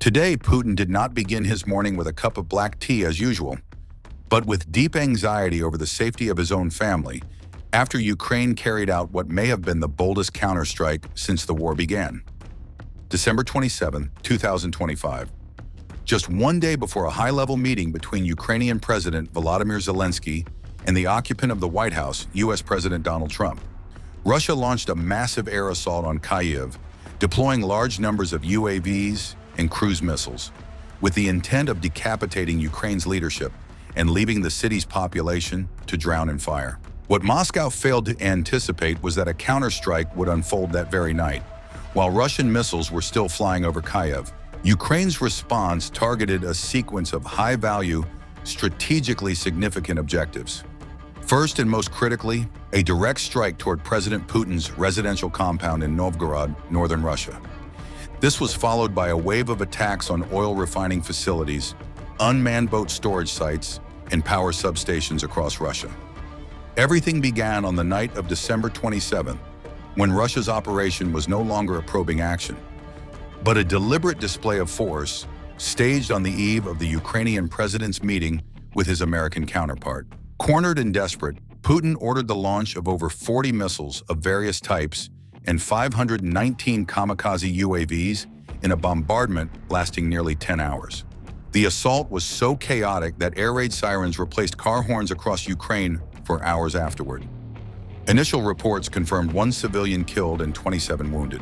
Today, Putin did not begin his morning with a cup of black tea as usual, but with deep anxiety over the safety of his own family after Ukraine carried out what may have been the boldest counterstrike since the war began. December 27, 2025. Just one day before a high-level meeting between Ukrainian President Volodymyr Zelensky and the occupant of the White House, U.S. President Donald Trump, Russia launched a massive air assault on Kyiv, deploying large numbers of UAVs and cruise missiles, with the intent of decapitating Ukraine's leadership and leaving the city's population to drown in fire. What Moscow failed to anticipate was that a counterstrike would unfold that very night. While Russian missiles were still flying over Kyiv, Ukraine's response targeted a sequence of high-value, strategically significant objectives. First and most critically, a direct strike toward President Putin's residential compound in Novgorod, northern Russia. This was followed by a wave of attacks on oil refining facilities, unmanned boat storage sites, and power substations across Russia. Everything began on the night of December 27th, when Russia's operation was no longer a probing action, but a deliberate display of force staged on the eve of the Ukrainian president's meeting with his American counterpart. Cornered and desperate, Putin ordered the launch of over 40 missiles of various types and 519 kamikaze UAVs in a bombardment lasting nearly 10 hours. The assault was so chaotic that air raid sirens replaced car horns across Ukraine for hours afterward. Initial reports confirmed 1 civilian killed and 27 wounded.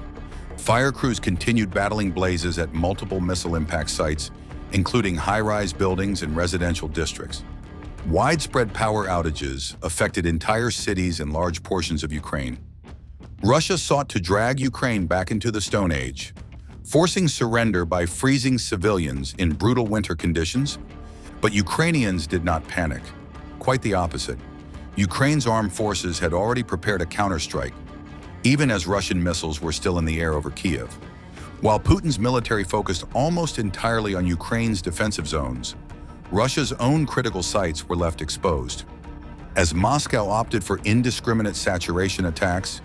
Fire crews continued battling blazes at multiple missile impact sites, including high-rise buildings and residential districts. Widespread power outages affected entire cities and large portions of Ukraine. Russia sought to drag Ukraine back into the Stone Age, forcing surrender by freezing civilians in brutal winter conditions, but Ukrainians did not panic. Quite the opposite. Ukraine's armed forces had already prepared a counterstrike, even as Russian missiles were still in the air over Kyiv. While Putin's military focused almost entirely on Ukraine's defensive zones, Russia's own critical sites were left exposed. As Moscow opted for indiscriminate saturation attacks,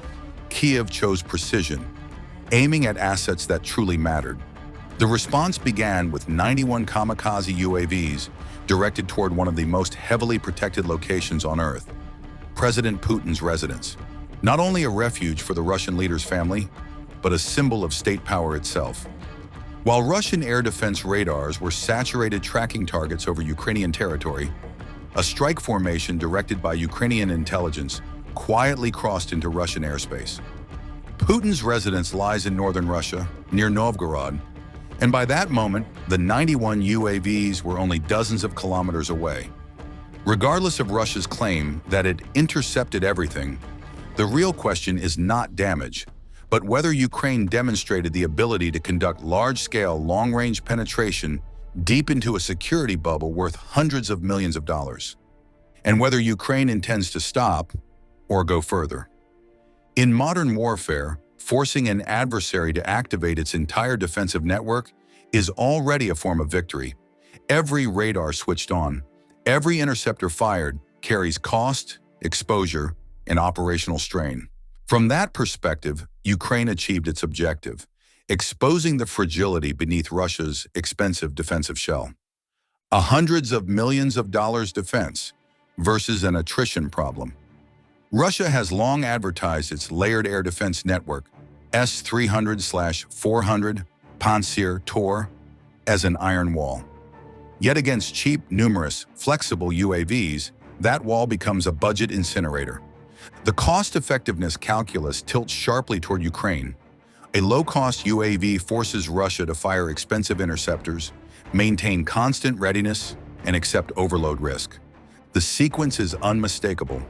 Kyiv chose precision, aiming at assets that truly mattered. The response began with 91 kamikaze UAVs directed toward one of the most heavily protected locations on Earth, President Putin's residence. Not only a refuge for the Russian leader's family, but a symbol of state power itself. While Russian air defense radars were saturated tracking targets over Ukrainian territory, a strike formation directed by Ukrainian intelligence quietly crossed into Russian airspace. Putin's residence lies in northern Russia, near Novgorod, and by that moment, the 91 UAVs were only dozens of kilometers away. Regardless of Russia's claim that it intercepted everything, the real question is not damage, but whether Ukraine demonstrated the ability to conduct large-scale, long-range penetration deep into a security bubble worth hundreds of millions of dollars, and whether Ukraine intends to stop or go further. In modern warfare, forcing an adversary to activate its entire defensive network is already a form of victory. Every radar switched on, every interceptor fired carries cost, exposure, and operational strain. From that perspective, Ukraine achieved its objective, exposing the fragility beneath Russia's expensive defensive shell. A hundreds of millions of dollars defense versus an attrition problem. Russia has long advertised its layered air defense network, S-300/400 Pantsir Tor, as an iron wall. Yet against cheap, numerous, flexible UAVs, that wall becomes a budget incinerator. The cost-effectiveness calculus tilts sharply toward Ukraine. A low-cost UAV forces Russia to fire expensive interceptors, maintain constant readiness, and accept overload risk. The sequence is unmistakable.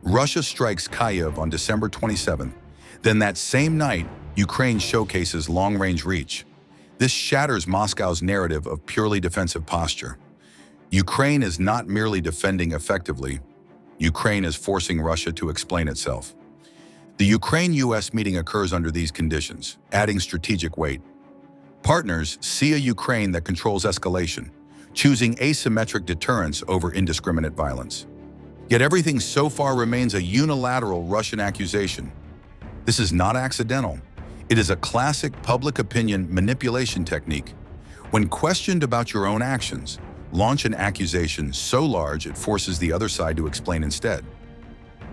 Russia strikes Kyiv on December 27th. Then that same night, Ukraine showcases long-range reach. This shatters Moscow's narrative of purely defensive posture. Ukraine is not merely defending effectively. Ukraine is forcing Russia to explain itself. The Ukraine-US meeting occurs under these conditions, adding strategic weight. Partners see a Ukraine that controls escalation, choosing asymmetric deterrence over indiscriminate violence. Yet everything so far remains a unilateral Russian accusation. This is not accidental. It is a classic public opinion manipulation technique, When questioned about your own actions, launch an accusation so large it forces the other side to explain instead.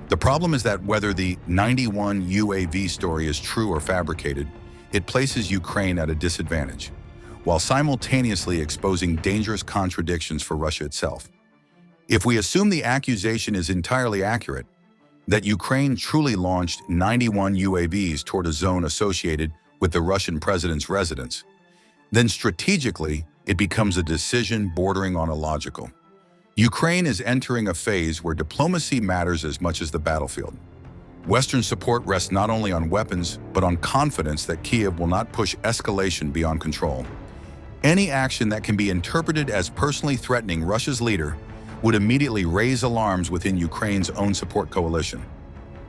The problem is that whether the 91 UAV story is true or fabricated, it places Ukraine at a disadvantage, while simultaneously exposing dangerous contradictions for Russia itself. If we assume the accusation is entirely accurate, that Ukraine truly launched 91 UAVs toward a zone associated with the Russian president's residence, then strategically, it becomes a decision bordering on illogical. Ukraine is entering a phase where diplomacy matters as much as the battlefield. Western support rests not only on weapons, but on confidence that Kyiv will not push escalation beyond control. Any action that can be interpreted as personally threatening Russia's leader would immediately raise alarms within Ukraine's own support coalition.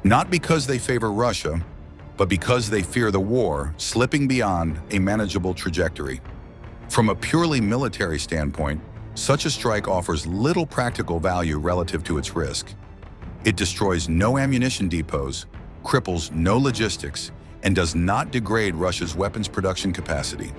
Not because they favor Russia, but because they fear the war slipping beyond a manageable trajectory. From a purely military standpoint, such a strike offers little practical value relative to its risk. It destroys no ammunition depots, cripples no logistics, and does not degrade Russia's weapons production capacity.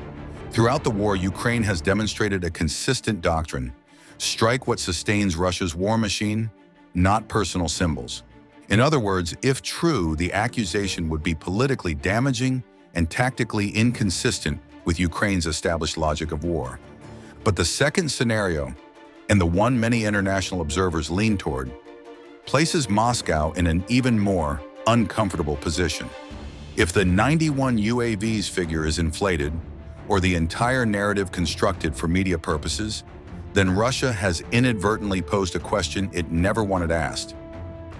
Throughout the war, Ukraine has demonstrated a consistent doctrine: strike what sustains Russia's war machine, not personal symbols. In other words, if true, the accusation would be politically damaging and tactically inconsistent with Ukraine's established logic of war. But the second scenario, and the one many international observers lean toward, places Moscow in an even more uncomfortable position. If the 91 UAVs figure is inflated, or the entire narrative constructed for media purposes, then Russia has inadvertently posed a question it never wanted asked.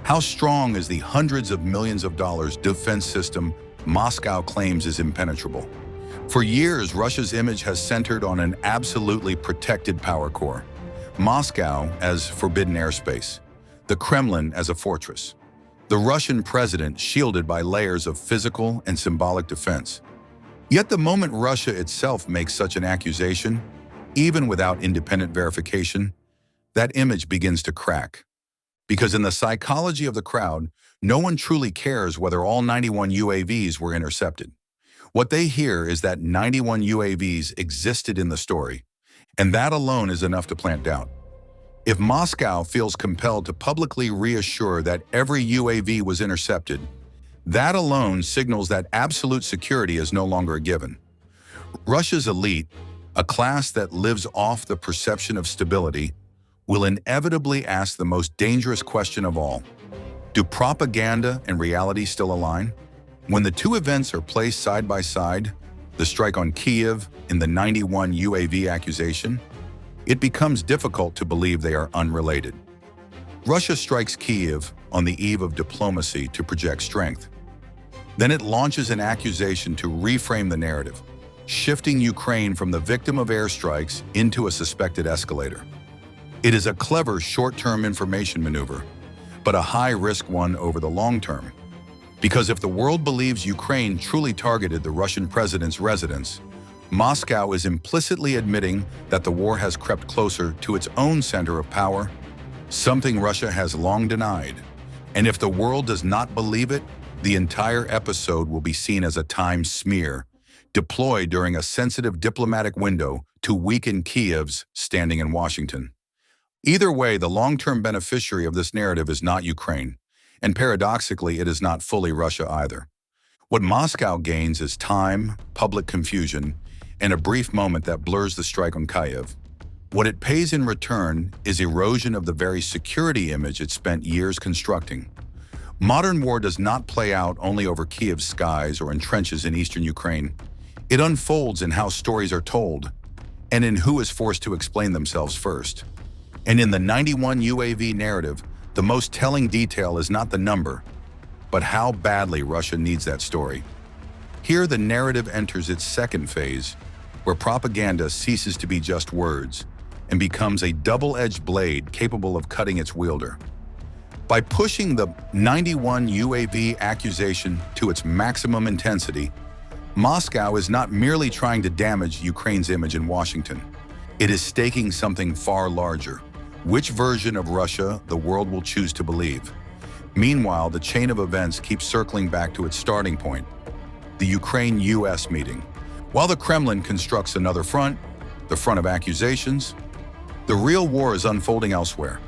How strong is the hundreds of millions of dollars defense system Moscow claims is impenetrable? For years, Russia's image has centered on an absolutely protected power core. Moscow as forbidden airspace, the Kremlin as a fortress, the Russian president shielded by layers of physical and symbolic defense. Yet the moment Russia itself makes such an accusation, even without independent verification, that image begins to crack. Because in the psychology of the crowd, no one truly cares whether all 91 UAVs were intercepted. What they hear is that 91 UAVs existed in the story, and that alone is enough to plant doubt. If Moscow feels compelled to publicly reassure that every UAV was intercepted, that alone signals that absolute security is no longer a given. Russia's elite, a class that lives off the perception of stability, will inevitably ask the most dangerous question of all: do propaganda and reality still align? When the two events are placed side by side, the strike on Kyiv and the 91 UAV accusation, it becomes difficult to believe they are unrelated. Russia strikes Kyiv on the eve of diplomacy to project strength. Then it launches an accusation to reframe the narrative, shifting Ukraine from the victim of airstrikes into a suspected escalator. It is a clever short-term information maneuver, but a high-risk one over the long term. Because if the world believes Ukraine truly targeted the Russian president's residence, Moscow is implicitly admitting that the war has crept closer to its own center of power, something Russia has long denied. And if the world does not believe it, the entire episode will be seen as a time smear, deployed during a sensitive diplomatic window to weaken Kyiv's standing in Washington. Either way, the long-term beneficiary of this narrative is not Ukraine, and paradoxically, it is not fully Russia either. What Moscow gains is time, public confusion, and a brief moment that blurs the strike on Kyiv. What it pays in return is erosion of the very security image it spent years constructing. Modern war does not play out only over Kyiv's skies or in trenches in eastern Ukraine. It unfolds in how stories are told, and in who is forced to explain themselves first. And in the 91 UAV narrative, the most telling detail is not the number, but how badly Russia needs that story. Here, the narrative enters its second phase, where propaganda ceases to be just words and becomes a double-edged blade capable of cutting its wielder. By pushing the 91 UAV accusation to its maximum intensity, Moscow is not merely trying to damage Ukraine's image in Washington. It is staking something far larger: which version of Russia the world will choose to believe. Meanwhile, the chain of events keeps circling back to its starting point, the Ukraine-US meeting. While the Kremlin constructs another front, the front of accusations. The real war is unfolding elsewhere.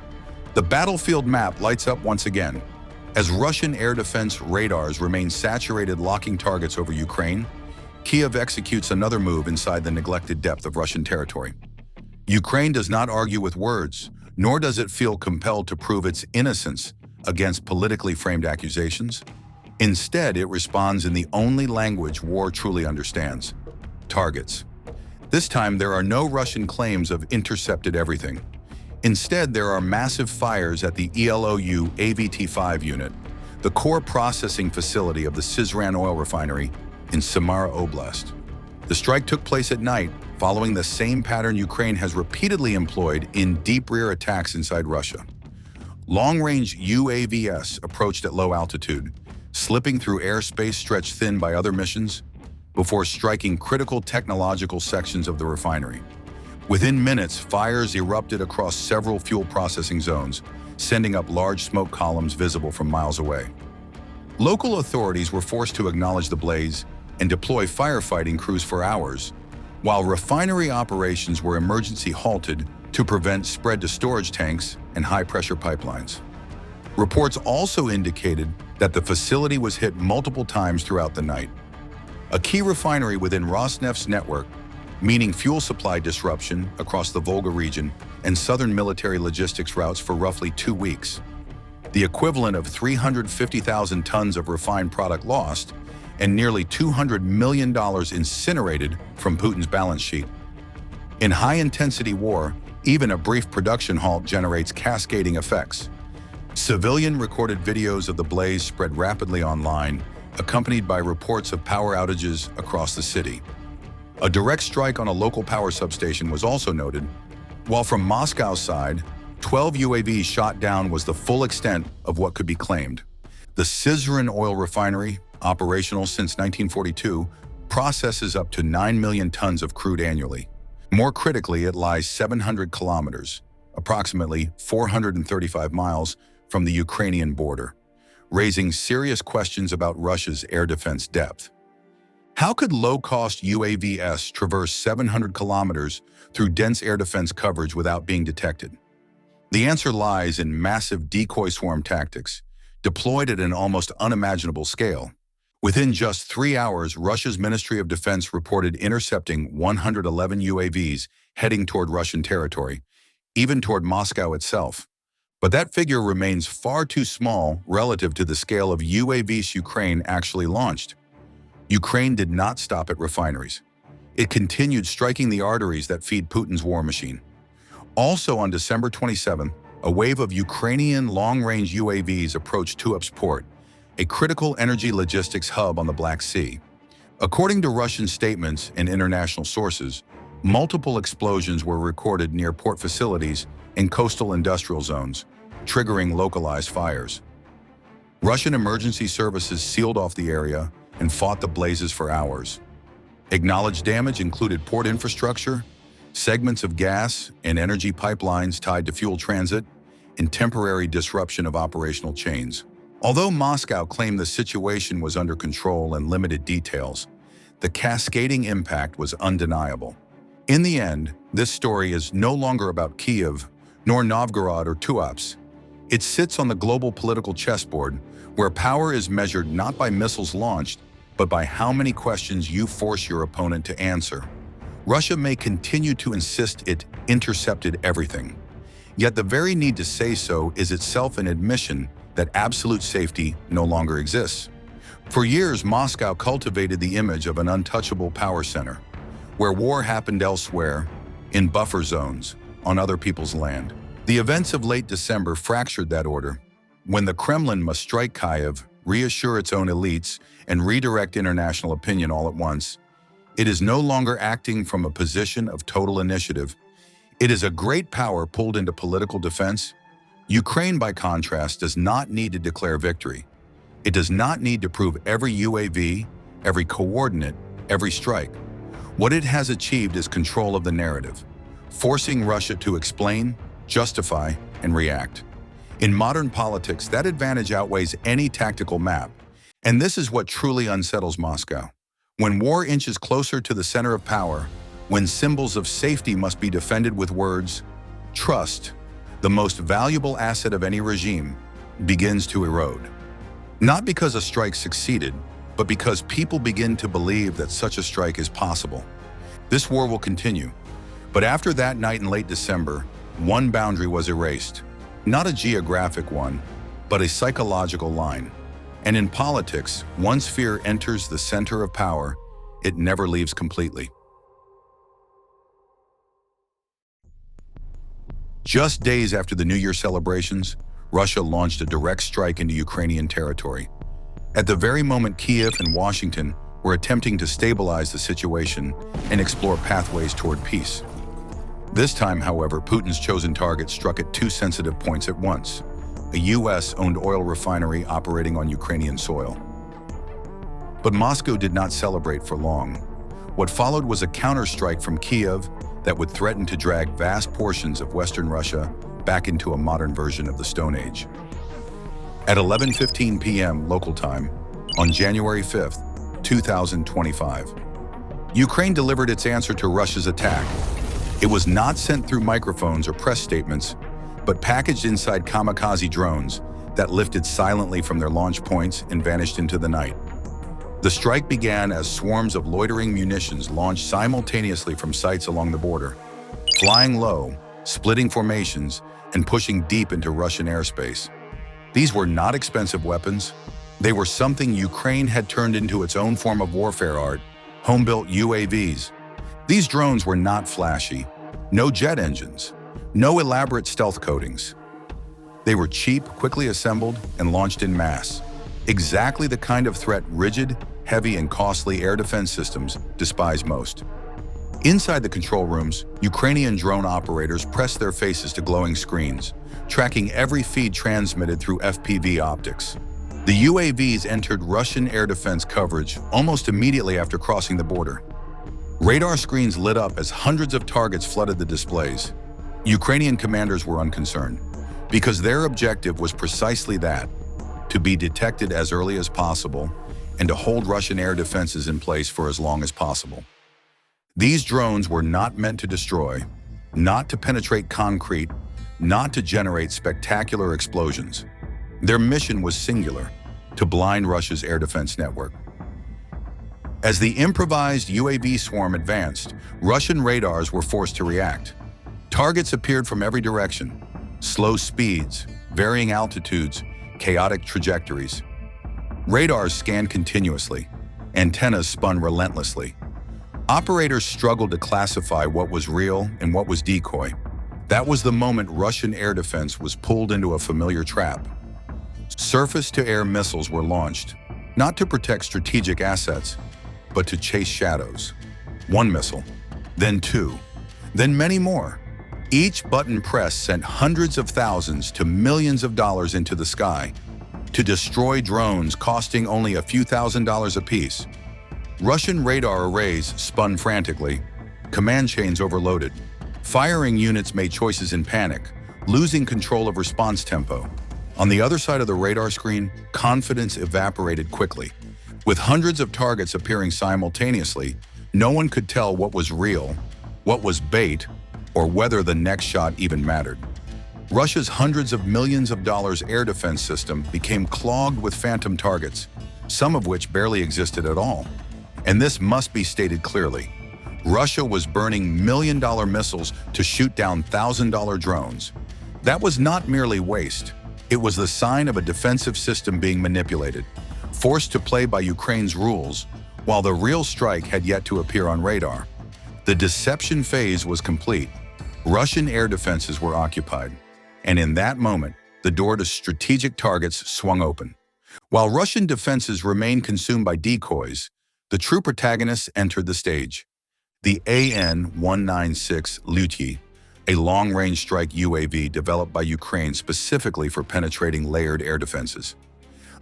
The battlefield map lights up once again. As Russian air defense radars remain saturated, locking targets over Ukraine, Kiev executes another move inside the neglected depth of Russian territory. Ukraine does not argue with words, nor does it feel compelled to prove its innocence against politically framed accusations. Instead, it responds in the only language war truly understands: targets. This time, there are no Russian claims of intercepted everything. Instead, there are massive fires at the ELOU AVT-5 unit, the core processing facility of the Syzran oil refinery in Samara Oblast. The strike took place at night, following the same pattern Ukraine has repeatedly employed in deep rear attacks inside Russia. Long-range UAVs approached at low altitude, slipping through airspace stretched thin by other missions, before striking critical technological sections of the refinery. Within minutes, fires erupted across several fuel processing zones, sending up large smoke columns visible from miles away. Local authorities were forced to acknowledge the blaze and deploy firefighting crews for hours, while refinery operations were emergency halted to prevent spread to storage tanks and high-pressure pipelines. Reports also indicated that the facility was hit multiple times throughout the night. A key refinery within Rosneft's network, meaning fuel supply disruption across the Volga region and southern military logistics routes for roughly 2 weeks. The equivalent of 350,000 tons of refined product lost and nearly $200 million incinerated from Putin's balance sheet. In high-intensity war, even a brief production halt generates cascading effects. Civilian-recorded videos of the blaze spread rapidly online, accompanied by reports of power outages across the city. A direct strike on a local power substation was also noted, while from Moscow's side, 12 UAVs shot down was the full extent of what could be claimed. The Syzran oil refinery, operational since 1942, processes up to 9 million tons of crude annually. More critically, it lies 700 kilometers, approximately 435 miles, from the Ukrainian border, raising serious questions about Russia's air defense depth. How could low-cost UAVs traverse 700 kilometers through dense air defense coverage without being detected? The answer lies in massive decoy swarm tactics, deployed at an almost unimaginable scale. Within just 3 hours, Russia's Ministry of Defense reported intercepting 111 UAVs heading toward Russian territory, even toward Moscow itself. But that figure remains far too small relative to the scale of UAVs Ukraine actually launched. Ukraine did not stop at refineries. It continued striking the arteries that feed Putin's war machine. Also on December 27, a wave of Ukrainian long-range UAVs approached Tuapse port, a critical energy logistics hub on the Black Sea. According to Russian statements and international sources, multiple explosions were recorded near port facilities and coastal industrial zones, triggering localized fires. Russian emergency services sealed off the area and fought the blazes for hours. Acknowledged damage included port infrastructure, segments of gas and energy pipelines tied to fuel transit, and temporary disruption of operational chains. Although Moscow claimed the situation was under control and limited details, the cascading impact was undeniable. In the end, this story is no longer about Kiev, nor Novgorod or Tuapse. It sits on the global political chessboard, where power is measured not by missiles launched, but by how many questions you force your opponent to answer. Russia may continue to insist it intercepted everything. Yet the very need to say so is itself an admission that absolute safety no longer exists. For years, Moscow cultivated the image of an untouchable power center, where war happened elsewhere, in buffer zones, on other people's land. The events of late December fractured that order. When the Kremlin must strike Kyiv, reassure its own elites, and redirect international opinion all at once, it is no longer acting from a position of total initiative. It is a great power pulled into political defense. Ukraine, by contrast, does not need to declare victory. It does not need to prove every UAV, every coordinate, every strike. What it has achieved is control of the narrative, forcing Russia to explain, justify, and react. In modern politics, that advantage outweighs any tactical map. And this is what truly unsettles Moscow. When war inches closer to the center of power, When symbols of safety must be defended with words, trust, the most valuable asset of any regime, begins to erode. Not because a strike succeeded, but because people begin to believe that such a strike is possible. This war will continue. But after that night in late December, one boundary was erased. Not a geographic one, but a psychological line. And in politics, once fear enters the center of power, it never leaves completely. Just days after the New Year celebrations, Russia launched a direct strike into Ukrainian territory. At the very moment Kiev and Washington were attempting to stabilize the situation and explore pathways toward peace. This time, however, Putin's chosen target struck at two sensitive points at once: a US-owned oil refinery operating on Ukrainian soil. But Moscow did not celebrate for long. What followed was a counterstrike from Kiev that would threaten to drag vast portions of Western Russia back into a modern version of the Stone Age. At 11:15 p.m. local time, on January 5th, 2025, Ukraine delivered its answer to Russia's attack. It was not sent through microphones or press statements, but packaged inside kamikaze drones that lifted silently from their launch points and vanished into the night. The strike began as swarms of loitering munitions launched simultaneously from sites along the border, flying low, splitting formations, and pushing deep into Russian airspace. These were not expensive weapons. They were something Ukraine had turned into its own form of warfare art: home-built UAVs. These drones were not flashy, no jet engines, no elaborate stealth coatings. They were cheap, quickly assembled, and launched in mass. Exactly the kind of threat rigid, heavy, and costly air defense systems despise most. Inside the control rooms, Ukrainian drone operators pressed their faces to glowing screens, tracking every feed transmitted through FPV optics. The UAVs entered Russian air defense coverage almost immediately after crossing the border. Radar screens lit up as hundreds of targets flooded the displays. Ukrainian commanders were unconcerned, because their objective was precisely that: to be detected as early as possible and to hold Russian air defenses in place for as long as possible. These drones were not meant to destroy, not to penetrate concrete, not to generate spectacular explosions. Their mission was singular: to blind Russia's air defense network. As the improvised UAV swarm advanced, Russian radars were forced to react. Targets appeared from every direction: slow speeds, varying altitudes, chaotic trajectories. Radars scanned continuously. Antennas spun relentlessly. Operators struggled to classify what was real and what was decoy. That was the moment Russian air defense was pulled into a familiar trap. Surface-to-air missiles were launched, not to protect strategic assets, but to chase shadows. One missile, then two, then many more. Each button press sent hundreds of thousands to millions of dollars into the sky to destroy drones costing only a few $1,000s apiece. Russian radar arrays spun frantically, command chains overloaded. Firing units made choices in panic, losing control of response tempo. On the other side of the radar screen, confidence evaporated quickly. With hundreds of targets appearing simultaneously, no one could tell what was real, what was bait, or whether the next shot even mattered. Russia's hundreds of millions of dollars air defense system became clogged with phantom targets, some of which barely existed at all. And this must be stated clearly: Russia was burning million-dollar missiles to shoot down $1,000 drones. That was not merely waste. It was the sign of a defensive system being manipulated, forced to play by Ukraine's rules, while the real strike had yet to appear on radar. The deception phase was complete. Russian air defenses were occupied. And in that moment, the door to strategic targets swung open. While Russian defenses remained consumed by decoys, the true protagonists entered the stage. The AN-196 Luty, a long-range strike UAV developed by Ukraine specifically for penetrating layered air defenses.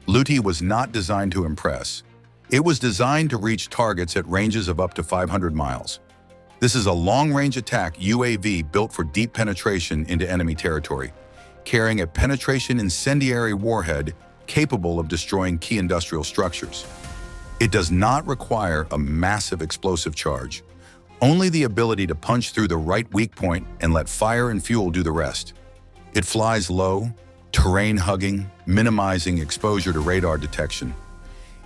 Luty was not designed to impress. It was designed to reach targets at ranges of up to 500 miles. This is a long-range attack UAV built for deep penetration into enemy territory, carrying a penetration incendiary warhead capable of destroying key industrial structures. It does not require a massive explosive charge. Only the ability to punch through the right weak point and let fire and fuel do the rest. It flies low, terrain-hugging, minimizing exposure to radar detection.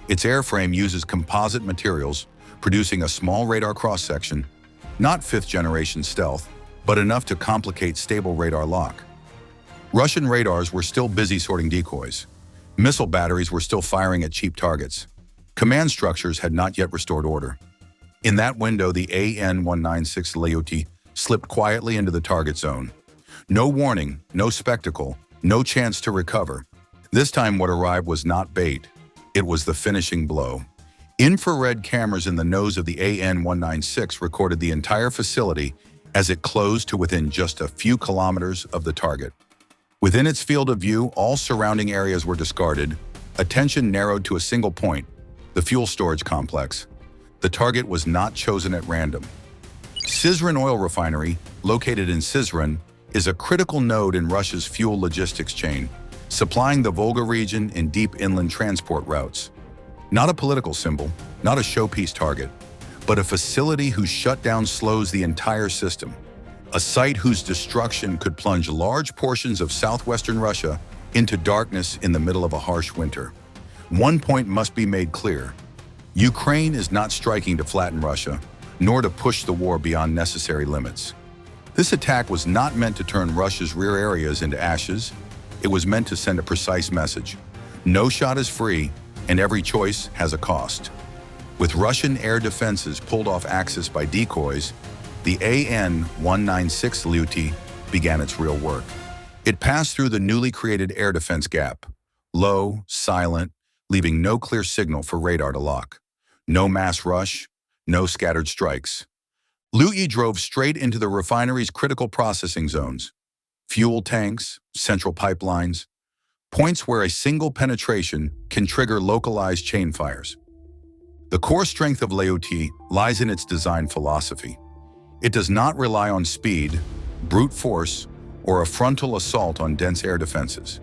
Its airframe uses composite materials, producing a small radar cross-section, not fifth-generation stealth, but enough to complicate stable radar lock. Russian radars were still busy sorting decoys. Missile batteries were still firing at cheap targets. Command structures had not yet restored order. In that window, the AN-196 Leoty slipped quietly into the target zone. No warning, no spectacle, no chance to recover. This time what arrived was not bait. It was the finishing blow. Infrared cameras in the nose of the AN-196 recorded the entire facility as it closed to within just a few kilometers of the target. Within its field of view, all surrounding areas were discarded. Attention narrowed to a single point, the fuel storage complex. The target was not chosen at random. Syzran oil refinery, located in Syzran, is a critical node in Russia's fuel logistics chain, supplying the Volga region in deep inland transport routes. Not a political symbol, not a showpiece target, but a facility whose shutdown slows the entire system. A site whose destruction could plunge large portions of southwestern Russia into darkness in the middle of a harsh winter. One point must be made clear. Ukraine is not striking to flatten Russia, nor to push the war beyond necessary limits. This attack was not meant to turn Russia's rear areas into ashes. It was meant to send a precise message. No shot is free, and every choice has a cost. With Russian air defenses pulled off axis by decoys, the AN-196 Leoty began its real work. It passed through the newly created air defense gap, low, silent, leaving no clear signal for radar to lock. No mass rush, no scattered strikes. Leoty drove straight into the refinery's critical processing zones, fuel tanks, central pipelines, points where a single penetration can trigger localized chain fires. The core strength of Leoty lies in its design philosophy. It does not rely on speed, brute force, or a frontal assault on dense air defenses.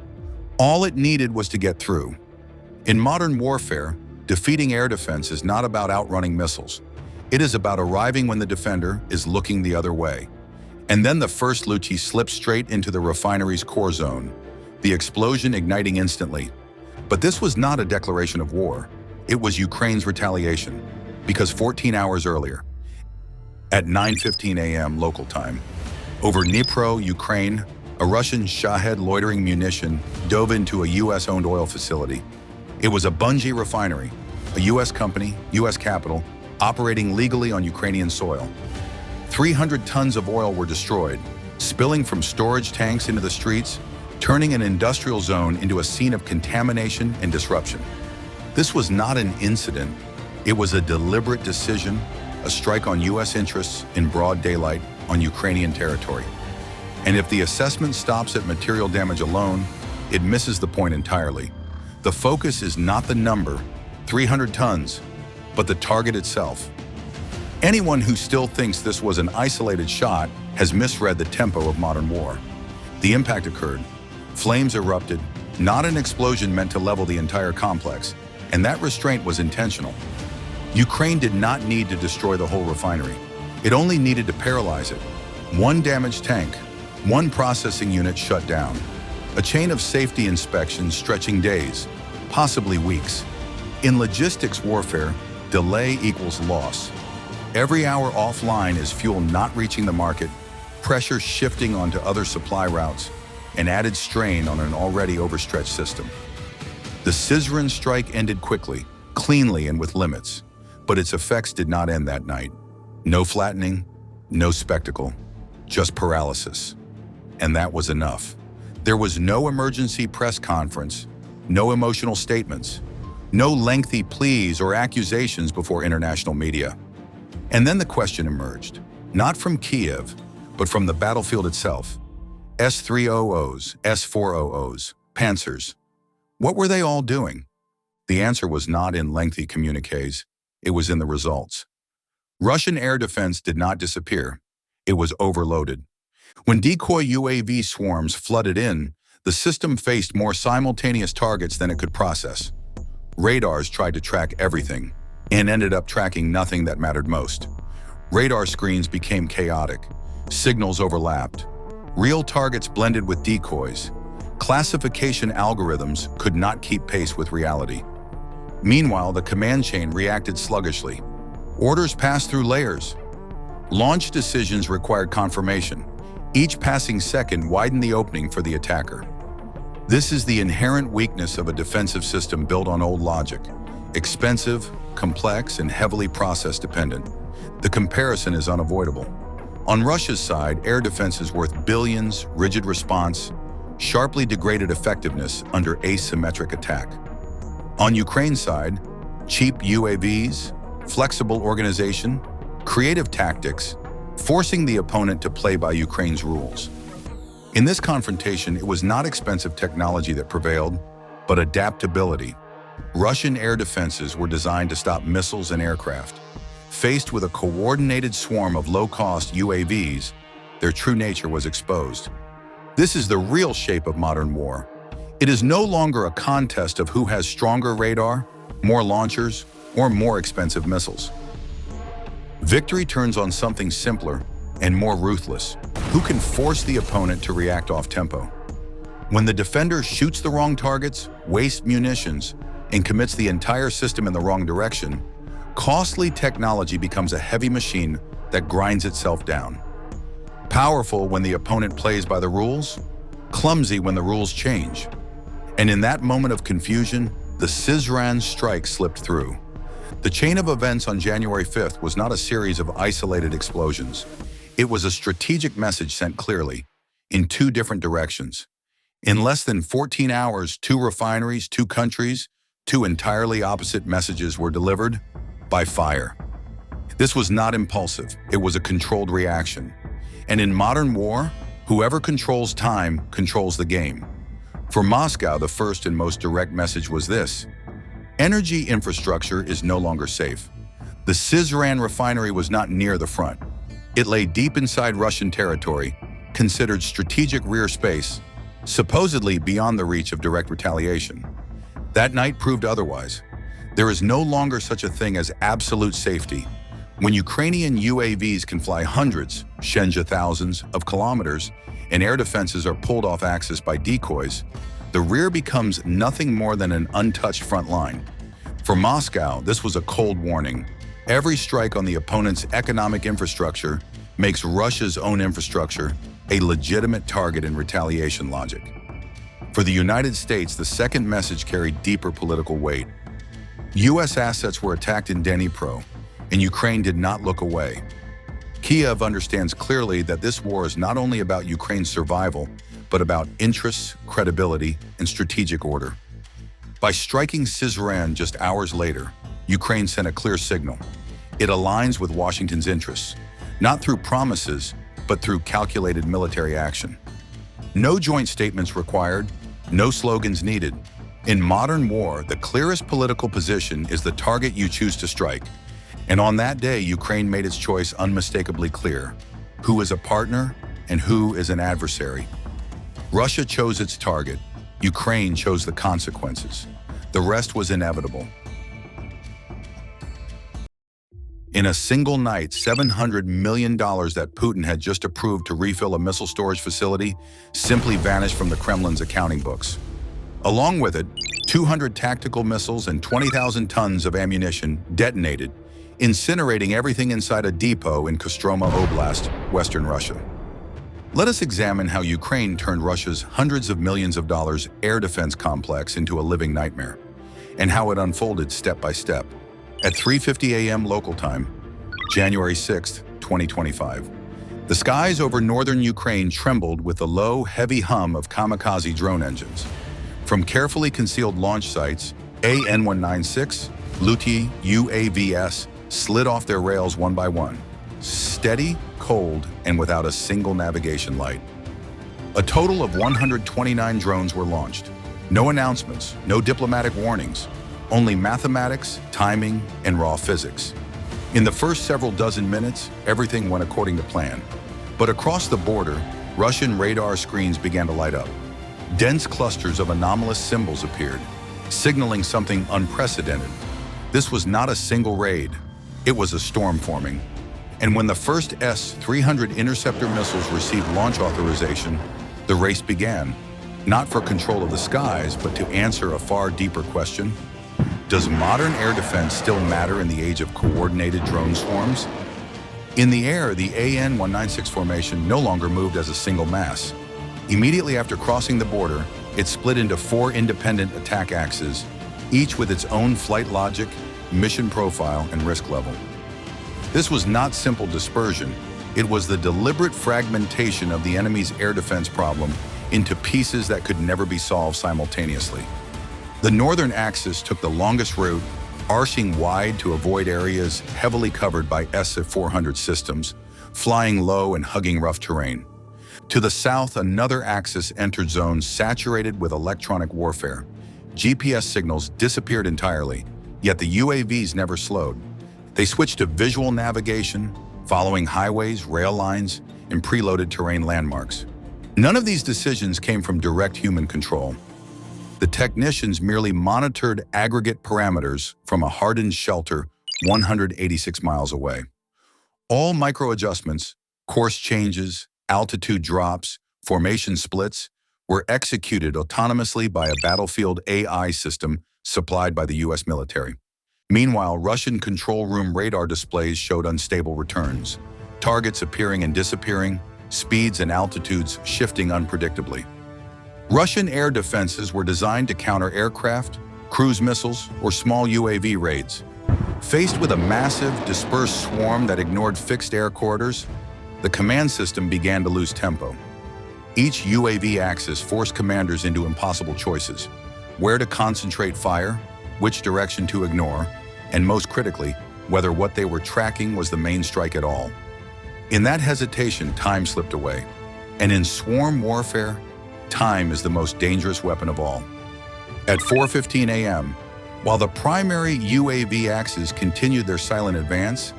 All it needed was to get through. In modern warfare, defeating air defense is not about outrunning missiles. It is about arriving when the defender is looking the other way. And then the first Leoty slipped straight into the refinery's core zone, the explosion igniting instantly. But this was not a declaration of war. It was Ukraine's retaliation, because 14 hours earlier, at 9:15 a.m. local time, over Dnipro, Ukraine, a Russian Shahed loitering munition dove into a U.S.-owned oil facility. It was a Bungie refinery, a U.S. company, U.S. capital, operating legally on Ukrainian soil. 300 tons of oil were destroyed, spilling from storage tanks into the streets, turning an industrial zone into a scene of contamination and disruption. This was not an incident. It was a deliberate decision, a strike on U.S. interests in broad daylight on Ukrainian territory. And if the assessment stops at material damage alone, it misses the point entirely. The focus is not the number, 300 tons, but the target itself. Anyone who still thinks this was an isolated shot has misread the tempo of modern war. The impact occurred. Flames erupted, not an explosion meant to level the entire complex, and that restraint was intentional. Ukraine did not need to destroy the whole refinery. It only needed to paralyze it. One damaged tank, one processing unit shut down. A chain of safety inspections stretching days, possibly weeks. In logistics warfare, delay equals loss. Every hour offline is fuel not reaching the market, pressure shifting onto other supply routes, and added strain on an already overstretched system. The Syzran strike ended quickly, cleanly, and with limits, but its effects did not end that night. No flattening, no spectacle, just paralysis. And that was enough. There was no emergency press conference, no emotional statements, no lengthy pleas or accusations before international media. And then the question emerged, not from Kiev, but from the battlefield itself. S-300s, S-400s, Panzers. What were they all doing? The answer was not in lengthy communiques. It was in the results. Russian air defense did not disappear. It was overloaded. When decoy UAV swarms flooded in, the system faced more simultaneous targets than it could process. Radars tried to track everything and ended up tracking nothing that mattered most. Radar screens became chaotic. Signals overlapped. Real targets blended with decoys. Classification algorithms could not keep pace with reality. Meanwhile, the command chain reacted sluggishly. Orders passed through layers. Launch decisions required confirmation. Each passing second widened the opening for the attacker. This is the inherent weakness of a defensive system built on old logic. Expensive, complex, and heavily process-dependent. The comparison is unavoidable. On Russia's side, air defense is worth billions, rigid response, sharply degraded effectiveness under asymmetric attack. On Ukraine's side, cheap UAVs, flexible organization, creative tactics, forcing the opponent to play by Ukraine's rules. In this confrontation, it was not expensive technology that prevailed, but adaptability. Russian air defenses were designed to stop missiles and aircraft. Faced with a coordinated swarm of low-cost UAVs, their true nature was exposed. This is the real shape of modern war. It is no longer a contest of who has stronger radar, more launchers, or more expensive missiles. Victory turns on something simpler and more ruthless. Who can force the opponent to react off-tempo? When the defender shoots the wrong targets, wastes munitions, and commits the entire system in the wrong direction, costly technology becomes a heavy machine that grinds itself down. Powerful when the opponent plays by the rules, clumsy when the rules change. And in that moment of confusion, the Sizran strike slipped through. The chain of events on January 5th was not a series of isolated explosions. It was a strategic message sent clearly, in two different directions. In less than 14 hours, two refineries, two countries, two entirely opposite messages were delivered by fire. This was not impulsive, it was a controlled reaction. And in modern war, whoever controls time controls the game. For Moscow, the first and most direct message was this: energy infrastructure is no longer safe. The Sizran refinery was not near the front. It lay deep inside Russian territory, considered strategic rear space, supposedly beyond the reach of direct retaliation. That night proved otherwise. There is no longer such a thing as absolute safety. When Ukrainian UAVs can fly hundreds, Shenja thousands, of kilometers, and air defenses are pulled off axis by decoys, the rear becomes nothing more than an untouched front line. For Moscow, this was a cold warning. Every strike on the opponent's economic infrastructure makes Russia's own infrastructure a legitimate target in retaliation logic. For the United States, the second message carried deeper political weight. U.S. assets were attacked in Dnipro, and Ukraine did not look away. Kiev understands clearly that this war is not only about Ukraine's survival, but about interests, credibility, and strategic order. By striking Sizran just hours later, Ukraine sent a clear signal. It aligns with Washington's interests, not through promises, but through calculated military action. No joint statements required, no slogans needed. In modern war, the clearest political position is the target you choose to strike. And on that day, Ukraine made its choice unmistakably clear: who is a partner and who is an adversary. Russia chose its target. Ukraine chose the consequences. The rest was inevitable. In a single night, $700 million that Putin had just approved to refill a missile storage facility simply vanished from the Kremlin's accounting books. Along with it, 200 tactical missiles and 20,000 tons of ammunition detonated, incinerating everything inside a depot in Kostroma Oblast, Western Russia. Let us examine how Ukraine turned Russia's hundreds of millions of dollars air defense complex into a living nightmare, and how it unfolded step by step. At 3:50 a.m. local time, January 6, 2025, the skies over northern Ukraine trembled with the low, heavy hum of kamikaze drone engines. From carefully concealed launch sites, AN-196, Luty UAVs slid off their rails one by one, steady, cold, and without a single navigation light. A total of 129 drones were launched. No announcements, no diplomatic warnings, only mathematics, timing, and raw physics. In the first several dozen minutes, everything went according to plan. But across the border, Russian radar screens began to light up. Dense clusters of anomalous symbols appeared, signaling something unprecedented. This was not a single raid. It was a storm forming. And when the first S-300 interceptor missiles received launch authorization, the race began, not for control of the skies, but to answer a far deeper question. Does modern air defense still matter in the age of coordinated drone swarms? In the air, the AN-196 formation no longer moved as a single mass. Immediately after crossing the border, it split into 4 independent attack axes, each with its own flight logic, mission profile, and risk level. This was not simple dispersion. It was the deliberate fragmentation of the enemy's air defense problem into pieces that could never be solved simultaneously. The northern axis took the longest route, arcing wide to avoid areas heavily covered by S-400 systems, flying low and hugging rough terrain. To the south, another axis entered zones saturated with electronic warfare. GPS signals disappeared entirely, yet the UAVs never slowed. They switched to visual navigation, following highways, rail lines, and preloaded terrain landmarks. None of these decisions came from direct human control. The technicians merely monitored aggregate parameters from a hardened shelter 186 miles away. All micro-adjustments, course changes, altitude drops, formation splits, were executed autonomously by a battlefield AI system supplied by the US military. Meanwhile, Russian control room radar displays showed unstable returns, targets appearing and disappearing, speeds and altitudes shifting unpredictably. Russian air defenses were designed to counter aircraft, cruise missiles, or small UAV raids. Faced with a massive, dispersed swarm that ignored fixed air corridors, the command system began to lose tempo. Each UAV axis forced commanders into impossible choices: where to concentrate fire, which direction to ignore, and most critically, whether what they were tracking was the main strike at all. In that hesitation, time slipped away. And in swarm warfare, time is the most dangerous weapon of all. At 4:15 a.m., while the primary UAV axes continued their silent advance,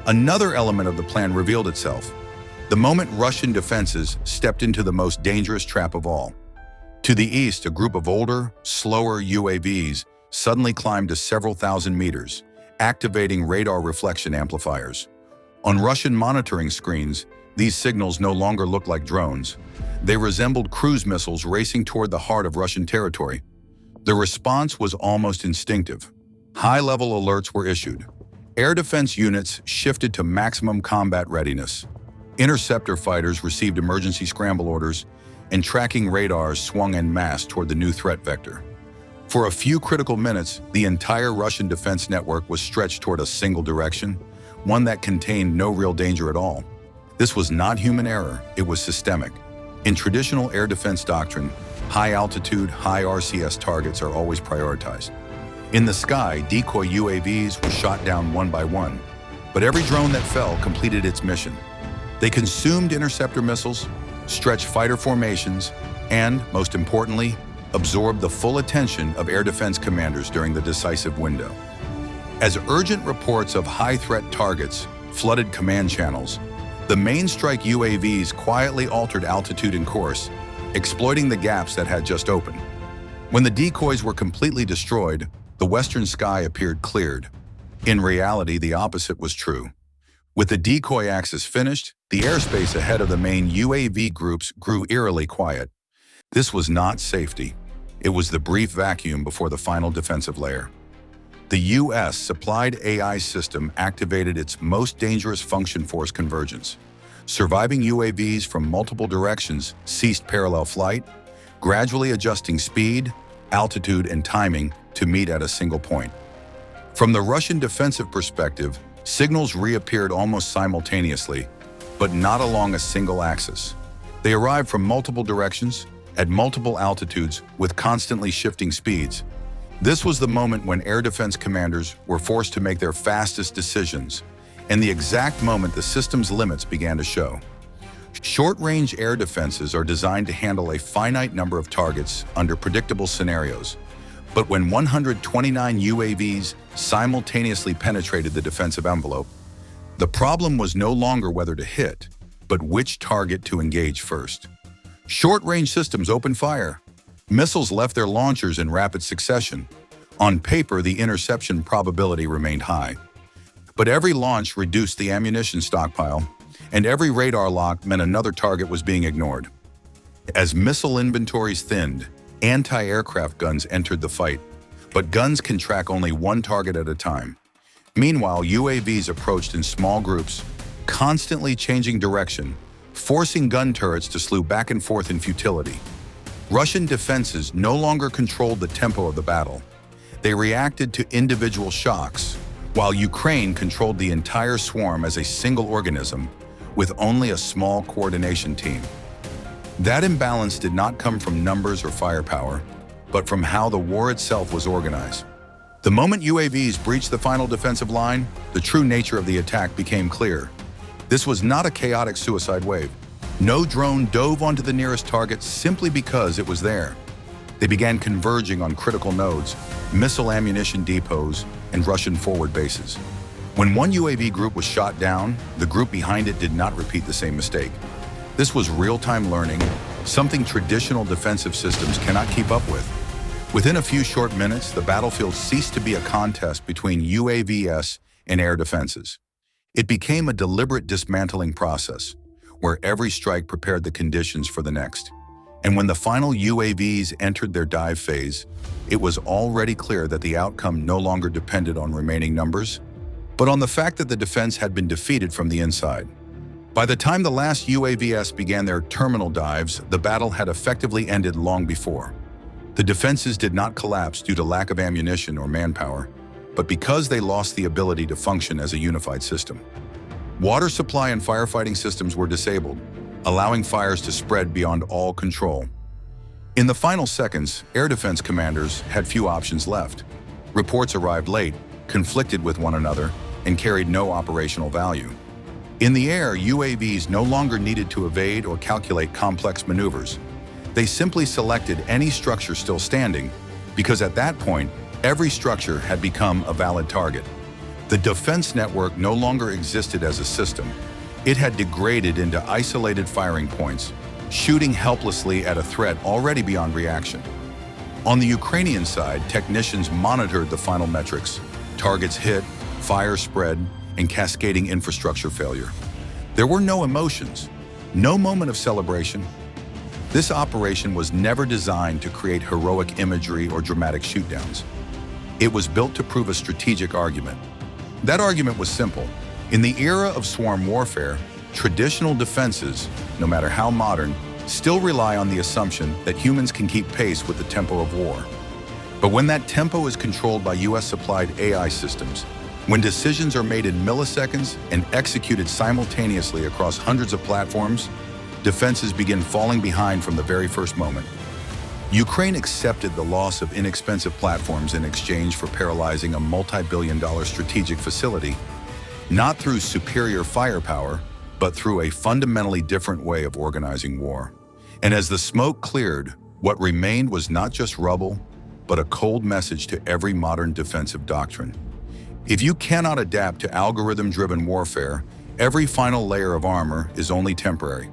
another element of the plan revealed itself. The moment Russian defenses stepped into the most dangerous trap of all. To the east, a group of older, slower UAVs suddenly climbed to several thousand meters, activating radar reflection amplifiers. On Russian monitoring screens, these signals no longer looked like drones. They resembled cruise missiles racing toward the heart of Russian territory. The response was almost instinctive. High-level alerts were issued. Air defense units shifted to maximum combat readiness. Interceptor fighters received emergency scramble orders, and tracking radars swung en masse toward the new threat vector. For a few critical minutes, the entire Russian defense network was stretched toward a single direction, one that contained no real danger at all. This was not human error, it was systemic. In traditional air defense doctrine, high-altitude, high RCS targets are always prioritized. In the sky, decoy UAVs were shot down one by one, but every drone that fell completed its mission. They consumed interceptor missiles, stretched fighter formations, and, most importantly, absorbed the full attention of air defense commanders during the decisive window. As urgent reports of high-threat targets flooded command channels, the main strike UAVs quietly altered altitude and course, exploiting the gaps that had just opened. When the decoys were completely destroyed, the western sky appeared cleared. In reality, the opposite was true. With the decoy axis finished, the airspace ahead of the main UAV groups grew eerily quiet. This was not safety. It was the brief vacuum before the final defensive layer. The U.S. supplied AI system activated its most dangerous function force convergence. Surviving UAVs from multiple directions ceased parallel flight, gradually adjusting speed, altitude, and timing to meet at a single point. From the Russian defensive perspective, signals reappeared almost simultaneously, but not along a single axis. They arrived from multiple directions, at multiple altitudes, with constantly shifting speeds. This was the moment when air defense commanders were forced to make their fastest decisions, and the exact moment the system's limits began to show. Short-range air defenses are designed to handle a finite number of targets under predictable scenarios. But when 129 UAVs simultaneously penetrated the defensive envelope, the problem was no longer whether to hit, but which target to engage first. Short-range systems opened fire. Missiles left their launchers in rapid succession. On paper, the interception probability remained high. But every launch reduced the ammunition stockpile, and every radar lock meant another target was being ignored. As missile inventories thinned, anti-aircraft guns entered the fight, but guns can track only one target at a time. Meanwhile, UAVs approached in small groups, constantly changing direction, forcing gun turrets to slew back and forth in futility. Russian defenses no longer controlled the tempo of the battle. They reacted to individual shocks, while Ukraine controlled the entire swarm as a single organism, with only a small coordination team. That imbalance did not come from numbers or firepower, but from how the war itself was organized. The moment UAVs breached the final defensive line, the true nature of the attack became clear. This was not a chaotic suicide wave. No drone dove onto the nearest target simply because it was there. They began converging on critical nodes, missile ammunition depots, and Russian forward bases. When one UAV group was shot down, the group behind it did not repeat the same mistake. This was real-time learning, something traditional defensive systems cannot keep up with. Within a few short minutes, the battlefield ceased to be a contest between UAVs and air defenses. It became a deliberate dismantling process, where every strike prepared the conditions for the next. And when the final UAVs entered their dive phase, it was already clear that the outcome no longer depended on remaining numbers, but on the fact that the defense had been defeated from the inside. By the time the last UAVs began their terminal dives, the battle had effectively ended long before. The defenses did not collapse due to lack of ammunition or manpower, but because they lost the ability to function as a unified system. Water supply and firefighting systems were disabled, allowing fires to spread beyond all control. In the final seconds, air defense commanders had few options left. Reports arrived late, conflicted with one another, and carried no operational value. In the air, UAVs no longer needed to evade or calculate complex maneuvers. They simply selected any structure still standing, because at that point, every structure had become a valid target. The defense network no longer existed as a system. It had degraded into isolated firing points, shooting helplessly at a threat already beyond reaction. On the Ukrainian side, technicians monitored the final metrics: targets hit, fire spread, and cascading infrastructure failure. There were no emotions, no moment of celebration. This operation was never designed to create heroic imagery or dramatic shootdowns. It was built to prove a strategic argument. That argument was simple. In the era of swarm warfare, traditional defenses, no matter how modern, still rely on the assumption that humans can keep pace with the tempo of war. But when that tempo is controlled by US-supplied AI systems, when decisions are made in milliseconds and executed simultaneously across hundreds of platforms, defenses begin falling behind from the very first moment. Ukraine accepted the loss of inexpensive platforms in exchange for paralyzing a multi-billion-dollar strategic facility, not through superior firepower, but through a fundamentally different way of organizing war. And as the smoke cleared, what remained was not just rubble, but a cold message to every modern defensive doctrine. If you cannot adapt to algorithm-driven warfare, every final layer of armor is only temporary.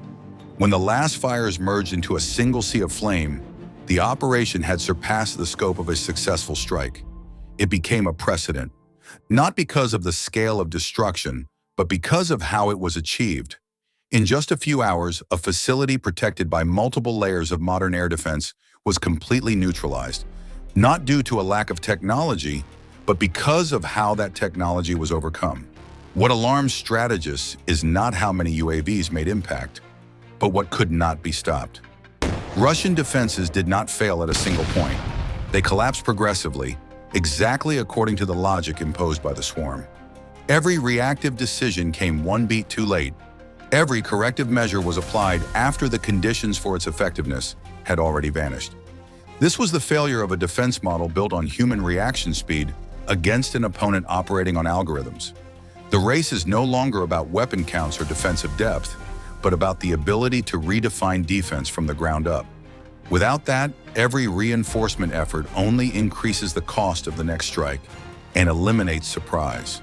When the last fires merged into a single sea of flame, the operation had surpassed the scope of a successful strike. It became a precedent, not because of the scale of destruction, but because of how it was achieved. In just a few hours, a facility protected by multiple layers of modern air defense was completely neutralized, not due to a lack of technology, but because of how that technology was overcome. What alarms strategists is not how many UAVs made impact, but what could not be stopped. Russian defenses did not fail at a single point. They collapsed progressively, exactly according to the logic imposed by the swarm. Every reactive decision came one beat too late. Every corrective measure was applied after the conditions for its effectiveness had already vanished. This was the failure of a defense model built on human reaction speed against an opponent operating on algorithms. The race is no longer about weapon counts or defensive depth, but about the ability to redefine defense from the ground up. Without that, every reinforcement effort only increases the cost of the next strike and eliminates surprise.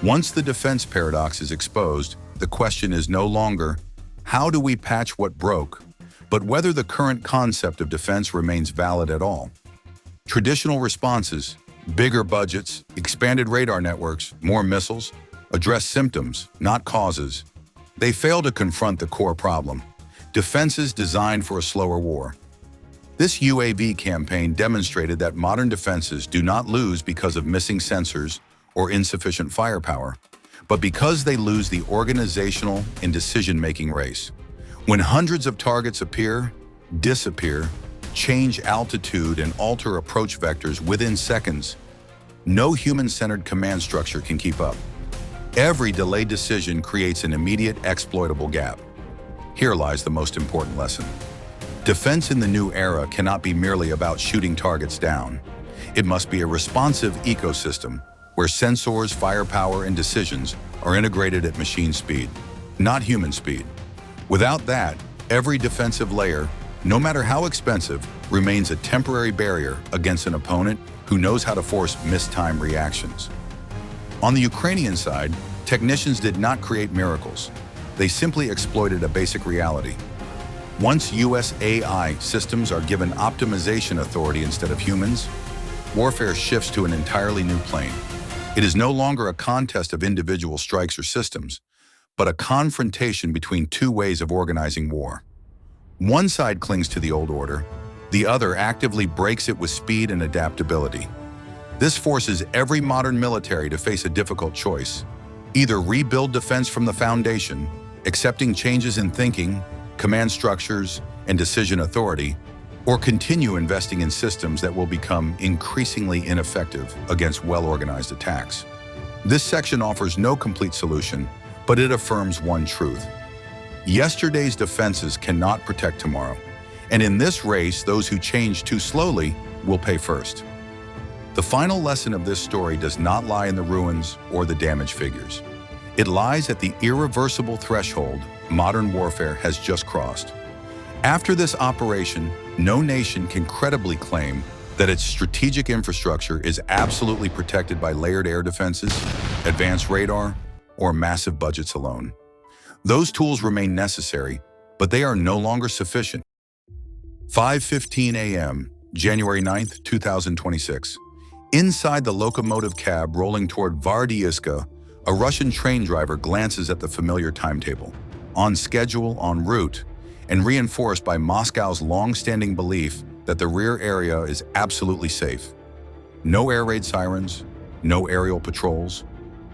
Once the defense paradox is exposed, the question is no longer, how do we patch what broke, but whether the current concept of defense remains valid at all. Traditional responses, bigger budgets, expanded radar networks, more missiles, address symptoms, not causes. They fail to confront the core problem: defenses designed for a slower war. This UAV campaign demonstrated that modern defenses do not lose because of missing sensors or insufficient firepower, but because they lose the organizational and decision-making race. When hundreds of targets appear, disappear, change altitude, and alter approach vectors within seconds, no human-centered command structure can keep up. Every delayed decision creates an immediate exploitable gap. Here lies the most important lesson. Defense in the new era cannot be merely about shooting targets down. It must be a responsive ecosystem where sensors, firepower, and decisions are integrated at machine speed, not human speed. Without that, every defensive layer, no matter how expensive, remains a temporary barrier against an opponent who knows how to force mistime reactions. On the Ukrainian side, technicians did not create miracles. They simply exploited a basic reality. Once US AI systems are given optimization authority instead of humans, warfare shifts to an entirely new plane. It is no longer a contest of individual strikes or systems, but a confrontation between two ways of organizing war. One side clings to the old order, the other actively breaks it with speed and adaptability. This forces every modern military to face a difficult choice: either rebuild defense from the foundation, accepting changes in thinking, command structures, and decision authority, or continue investing in systems that will become increasingly ineffective against well-organized attacks. This section offers no complete solution, but it affirms one truth: yesterday's defenses cannot protect tomorrow, and in this race, those who change too slowly will pay first. The final lesson of this story does not lie in the ruins or the damage figures. It lies at the irreversible threshold modern warfare has just crossed. After this operation, no nation can credibly claim that its strategic infrastructure is absolutely protected by layered air defenses, advanced radar, or massive budgets alone. Those tools remain necessary, but they are no longer sufficient. 5:15 a.m., January 9th, 2026. Inside the locomotive cab rolling toward Vardiivka, a Russian train driver glances at the familiar timetable. On schedule, en route, and reinforced by Moscow's long-standing belief that the rear area is absolutely safe. No air raid sirens, no aerial patrols,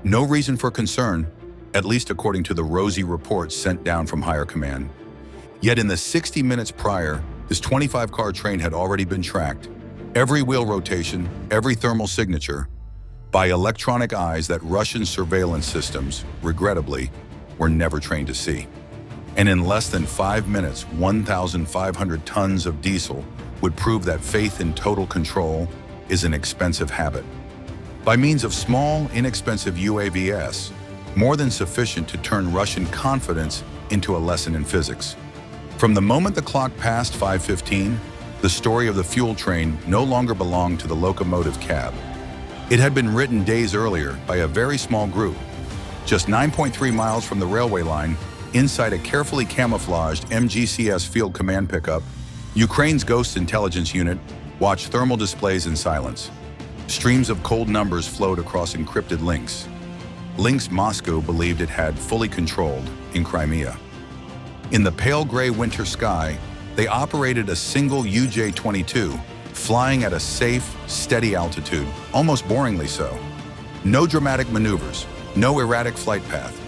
no reason for concern, at least according to the rosy reports sent down from higher command. Yet in the 60 minutes prior, this 25-car train had already been tracked, every wheel rotation, every thermal signature, by electronic eyes that Russian surveillance systems, regrettably, were never trained to see. And in less than 5 minutes, 1,500 tons of diesel would prove that faith in total control is an expensive habit. By means of small, inexpensive UAVs, more than sufficient to turn Russian confidence into a lesson in physics. From the moment the clock passed 5:15, the story of the fuel train no longer belonged to the locomotive cab. It had been written days earlier by a very small group, just 9.3 miles from the railway line, inside a carefully camouflaged MGCS field command pickup. Ukraine's Ghost Intelligence Unit watched thermal displays in silence. Streams of cold numbers flowed across encrypted links. Links Moscow believed it had fully controlled in Crimea. In the pale gray winter sky, they operated a single UJ-22, flying at a safe, steady altitude, almost boringly so. No dramatic maneuvers, no erratic flight path.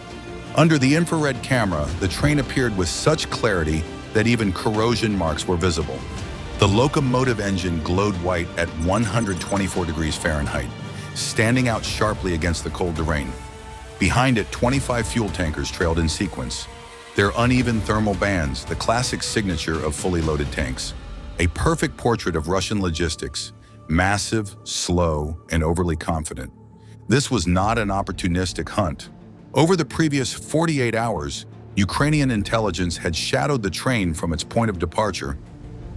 Under the infrared camera, the train appeared with such clarity that even corrosion marks were visible. The locomotive engine glowed white at 124 degrees Fahrenheit, standing out sharply against the cold terrain. Behind it, 25 fuel tankers trailed in sequence, their uneven thermal bands the classic signature of fully loaded tanks. A perfect portrait of Russian logistics, massive, slow, and overly confident. This was not an opportunistic hunt. Over the previous 48 hours, Ukrainian intelligence had shadowed the train from its point of departure,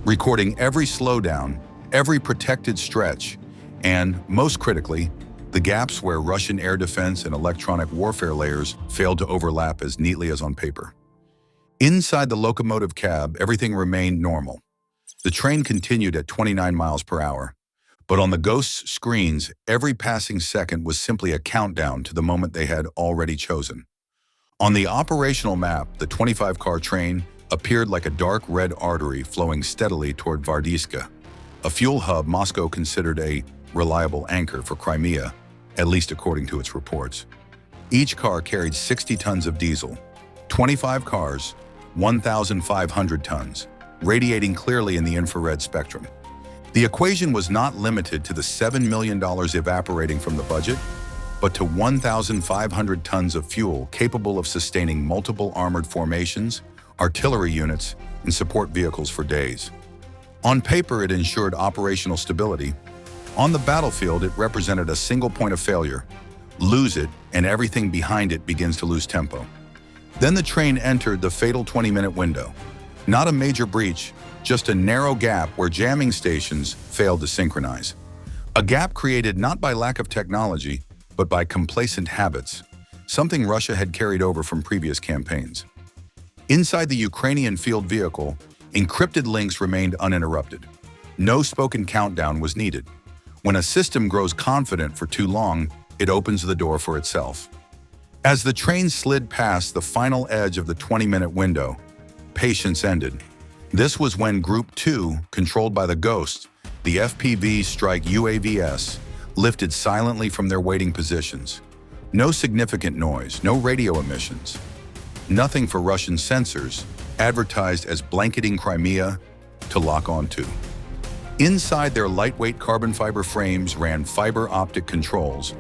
recording every slowdown, every protected stretch, and, most critically, the gaps where Russian air defense and electronic warfare layers failed to overlap as neatly as on paper. Inside the locomotive cab, everything remained normal. The train continued at 29 miles per hour, But on the Ghost's screens, every passing second was simply a countdown to the moment they had already chosen. On the operational map, the 25-car train appeared like a dark red artery flowing steadily toward Vardiska, a fuel hub Moscow considered a reliable anchor for Crimea, at least according to its reports. Each car carried 60 tons of diesel, 25 cars, 1,500 tons, radiating clearly in the infrared spectrum. The equation was not limited to the $7 million evaporating from the budget, but to 1,500 tons of fuel capable of sustaining multiple armored formations, artillery units, and support vehicles for days. On paper, it ensured operational stability. On the battlefield, it represented a single point of failure. Lose it, and everything behind it begins to lose tempo. Then the train entered the fatal 20-minute window. Not a major breach, just a narrow gap where jamming stations failed to synchronize. A gap created not by lack of technology, but by complacent habits, something Russia had carried over from previous campaigns. Inside the Ukrainian field vehicle, encrypted links remained uninterrupted. No spoken countdown was needed. When a system grows confident for too long, it opens the door for itself. As the train slid past the final edge of the 20-minute window, patience ended. This was when Group 2, controlled by the Ghost, the FPV strike UAVs, lifted silently from their waiting positions. No significant noise, no radio emissions. Nothing for Russian sensors, advertised as blanketing Crimea to lock onto. Inside their lightweight carbon fiber frames ran fiber optic controls,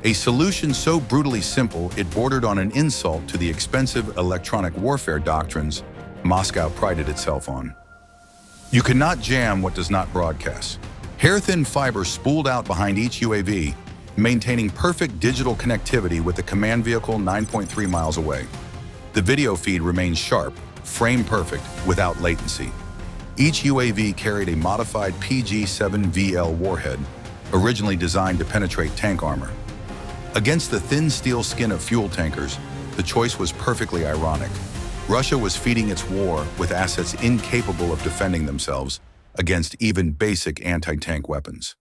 a solution so brutally simple it bordered on an insult to the expensive electronic warfare doctrines Moscow prided itself on. You cannot jam what does not broadcast. Hair-thin fiber spooled out behind each UAV, maintaining perfect digital connectivity with the command vehicle 9.3 miles away. The video feed remains sharp, frame-perfect, without latency. Each UAV carried a modified PG-7VL warhead, originally designed to penetrate tank armor. Against the thin steel skin of fuel tankers, the choice was perfectly ironic. Russia was feeding its war with assets incapable of defending themselves against even basic anti-tank weapons.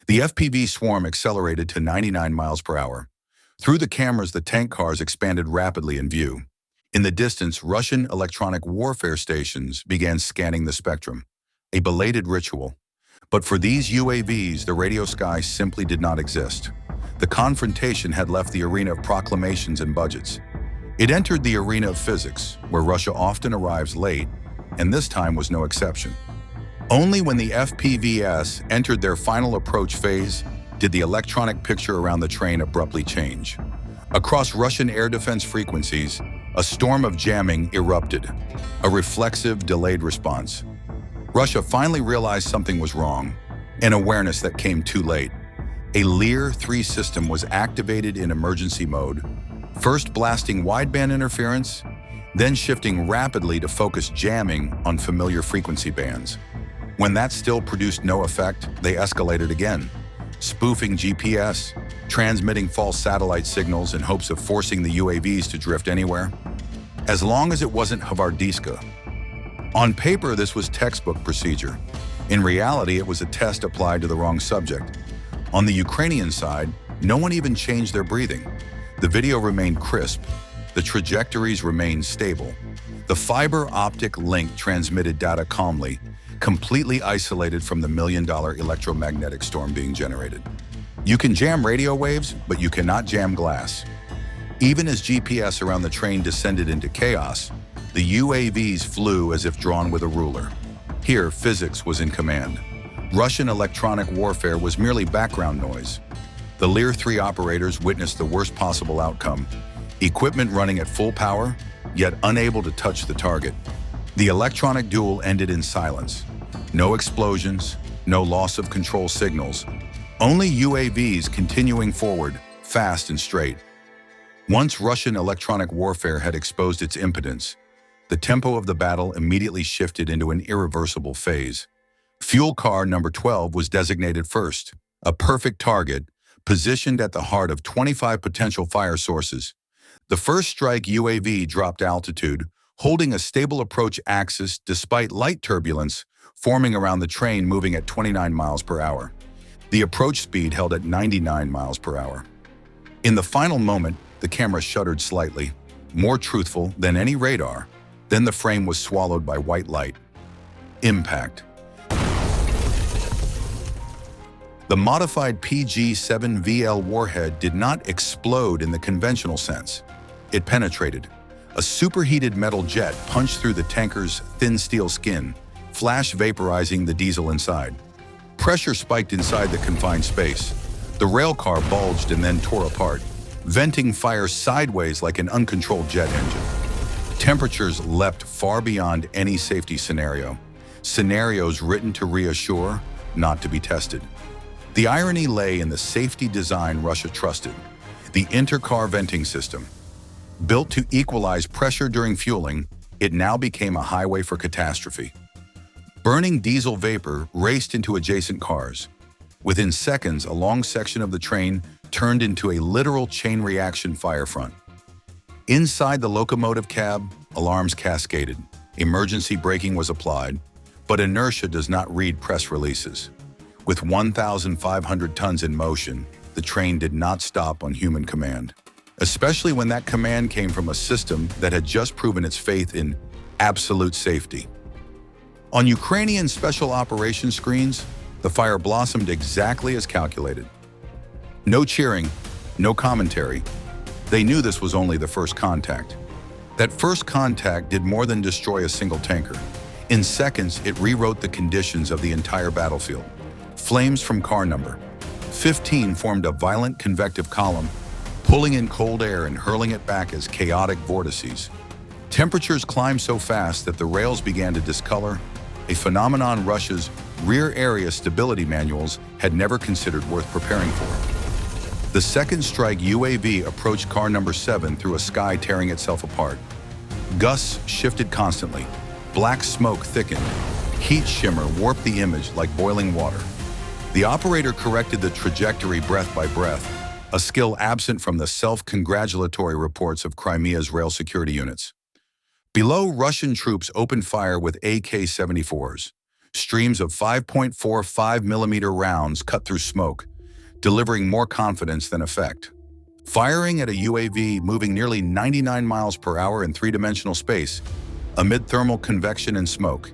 The FPV swarm accelerated to 99 miles per hour. Through the cameras, the tank cars expanded rapidly in view. In the distance, Russian electronic warfare stations began scanning the spectrum, a belated ritual. But for these UAVs, the radio sky simply did not exist. The confrontation had left the arena of proclamations and budgets. It entered the arena of physics, where Russia often arrives late, and this time was no exception. Only when the FPVs entered their final approach phase did the electronic picture around the train abruptly change. Across Russian air defense frequencies, a storm of jamming erupted, a reflexive, delayed response. Russia finally realized something was wrong, an awareness that came too late. A Lear-3 system was activated in emergency mode, first blasting wideband interference, then shifting rapidly to focus jamming on familiar frequency bands. When that still produced no effect, they escalated again, spoofing GPS, transmitting false satellite signals in hopes of forcing the UAVs to drift anywhere. As long as it wasn't Vardiska. On paper, this was textbook procedure. In reality, it was a test applied to the wrong subject. On the Ukrainian side, no one even changed their breathing. The video remained crisp. The trajectories remained stable. The fiber optic link transmitted data calmly, completely isolated from the million-dollar electromagnetic storm being generated. You can jam radio waves, but you cannot jam glass. Even as GPS around the train descended into chaos, the UAVs flew as if drawn with a ruler. Here, physics was in command. Russian electronic warfare was merely background noise. The Lear-3 operators witnessed the worst possible outcome: equipment running at full power, yet unable to touch the target. The electronic duel ended in silence. No explosions, no loss of control signals, only UAVs continuing forward, fast and straight. Once Russian electronic warfare had exposed its impotence, the tempo of the battle immediately shifted into an irreversible phase. Fuel car number 12 was designated first, a perfect target, positioned at the heart of 25 potential fire sources. The first strike UAV dropped altitude, holding a stable approach axis despite light turbulence forming around the train moving at 29 miles per hour. The approach speed held at 99 miles per hour. In the final moment, the camera shuddered slightly, more truthful than any radar. Then the frame was swallowed by white light. Impact. The modified PG-7VL warhead did not explode in the conventional sense. It penetrated. A superheated metal jet punched through the tanker's thin steel skin, flash vaporizing the diesel inside. Pressure spiked inside the confined space. The rail car bulged and then tore apart, venting fire sideways like an uncontrolled jet engine. Temperatures leapt far beyond any safety scenario. Scenarios written to reassure, not to be tested. The irony lay in the safety design Russia trusted, the intercar venting system. Built to equalize pressure during fueling, it now became a highway for catastrophe. Burning diesel vapor raced into adjacent cars. Within seconds, a long section of the train turned into a literal chain reaction fire front. Inside the locomotive cab, alarms cascaded. Emergency braking was applied, but inertia does not read press releases. With 1,500 tons in motion, the train did not stop on human command, especially when that command came from a system that had just proven its faith in absolute safety. On Ukrainian special operations screens, the fire blossomed exactly as calculated. No cheering, no commentary. They knew this was only the first contact. That first contact did more than destroy a single tanker. In seconds, it rewrote the conditions of the entire battlefield. Flames from car number 15 formed a violent convective column, pulling in cold air and hurling it back as chaotic vortices. Temperatures climbed so fast that the rails began to discolor, a phenomenon Russia's rear area stability manuals had never considered worth preparing for. The second strike UAV approached car number 7 through a sky tearing itself apart. Gusts shifted constantly. Black smoke thickened. Heat shimmer warped the image like boiling water. The operator corrected the trajectory breath by breath, a skill absent from the self-congratulatory reports of Crimea's rail security units. Below, Russian troops opened fire with AK-74s. Streams of 5.45mm rounds cut through smoke, delivering more confidence than effect. Firing at a UAV moving nearly 99 miles per hour in three-dimensional space, amid thermal convection and smoke,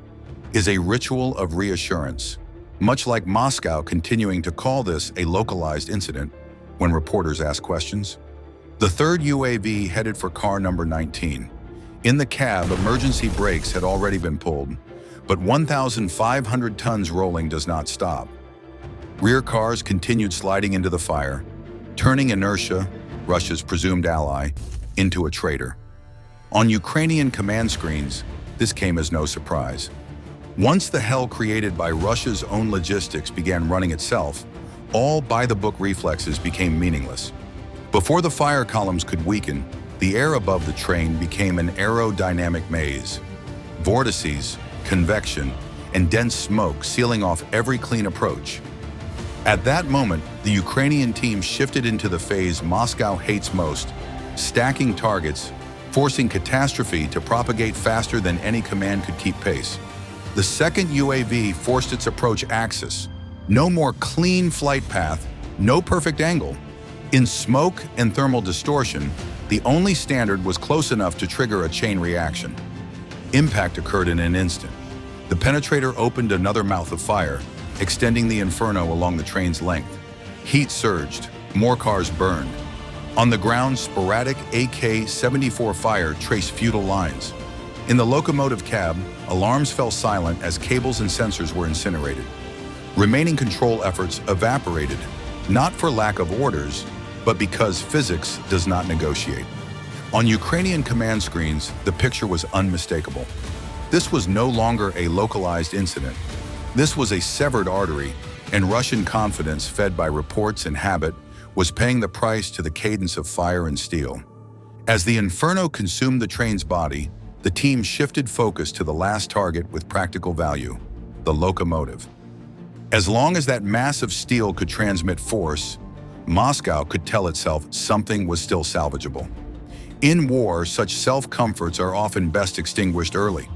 is a ritual of reassurance, much like Moscow continuing to call this a localized incident when reporters ask questions. The third UAV headed for car number 19. In the cab, emergency brakes had already been pulled, but 1,500 tons rolling does not stop. Rear cars continued sliding into the fire, turning inertia, Russia's presumed ally, into a traitor. On Ukrainian command screens, this came as no surprise. Once the hell created by Russia's own logistics began running itself, all by-the-book reflexes became meaningless. Before the fire columns could weaken, the air above the train became an aerodynamic maze. Vortices, convection, and dense smoke sealing off every clean approach. At that moment, the Ukrainian team shifted into the phase Moscow hates most, stacking targets, forcing catastrophe to propagate faster than any command could keep pace. The second UAV forced its approach axis. No more clean flight path, no perfect angle. In smoke and thermal distortion, the only standard was close enough to trigger a chain reaction. Impact occurred in an instant. The penetrator opened another mouth of fire, extending the inferno along the train's length. Heat surged, more cars burned. On the ground, sporadic AK-74 fire traced futile lines. In the locomotive cab, alarms fell silent as cables and sensors were incinerated. Remaining control efforts evaporated, not for lack of orders, but because physics does not negotiate. On Ukrainian command screens, the picture was unmistakable. This was no longer a localized incident. This was a severed artery, and Russian confidence, fed by reports and habit, was paying the price to the cadence of fire and steel. As the inferno consumed the train's body, the team shifted focus to the last target with practical value, the locomotive. As long as that mass of steel could transmit force, Moscow could tell itself something was still salvageable. In war, such self-comforts are often best extinguished early.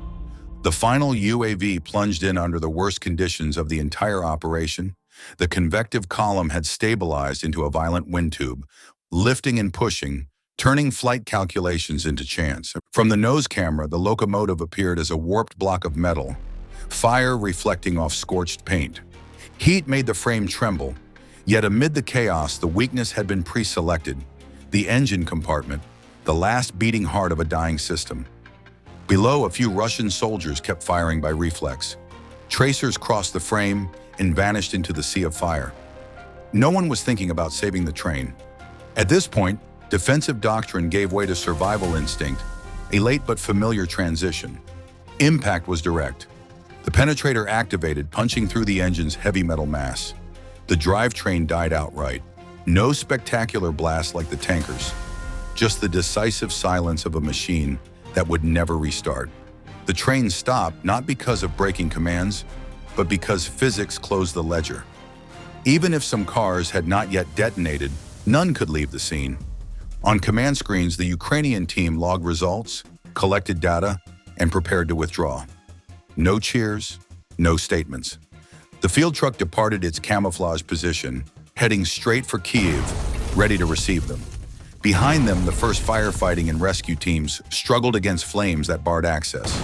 The final UAV plunged in under the worst conditions of the entire operation. The convective column had stabilized into a violent wind tube, lifting and pushing, turning flight calculations into chance. From the nose camera, the locomotive appeared as a warped block of metal, fire reflecting off scorched paint. Heat made the frame tremble, yet amid the chaos, the weakness had been pre-selected: the engine compartment, the last beating heart of a dying system. Below, a few Russian soldiers kept firing by reflex. Tracers crossed the frame and vanished into the sea of fire. No one was thinking about saving the train. At this point, defensive doctrine gave way to survival instinct, a late but familiar transition. Impact was direct. The penetrator activated, punching through the engine's heavy metal mass. The drivetrain died outright. No spectacular blast like the tankers, just the decisive silence of a machine that would never restart. The train stopped not because of braking commands, but because physics closed the ledger. Even if some cars had not yet detonated, none could leave the scene. On command screens, the Ukrainian team logged results, collected data, and prepared to withdraw. No cheers, no statements. The field truck departed its camouflage position, heading straight for Kyiv, ready to receive them. Behind them, the first firefighting and rescue teams struggled against flames that barred access.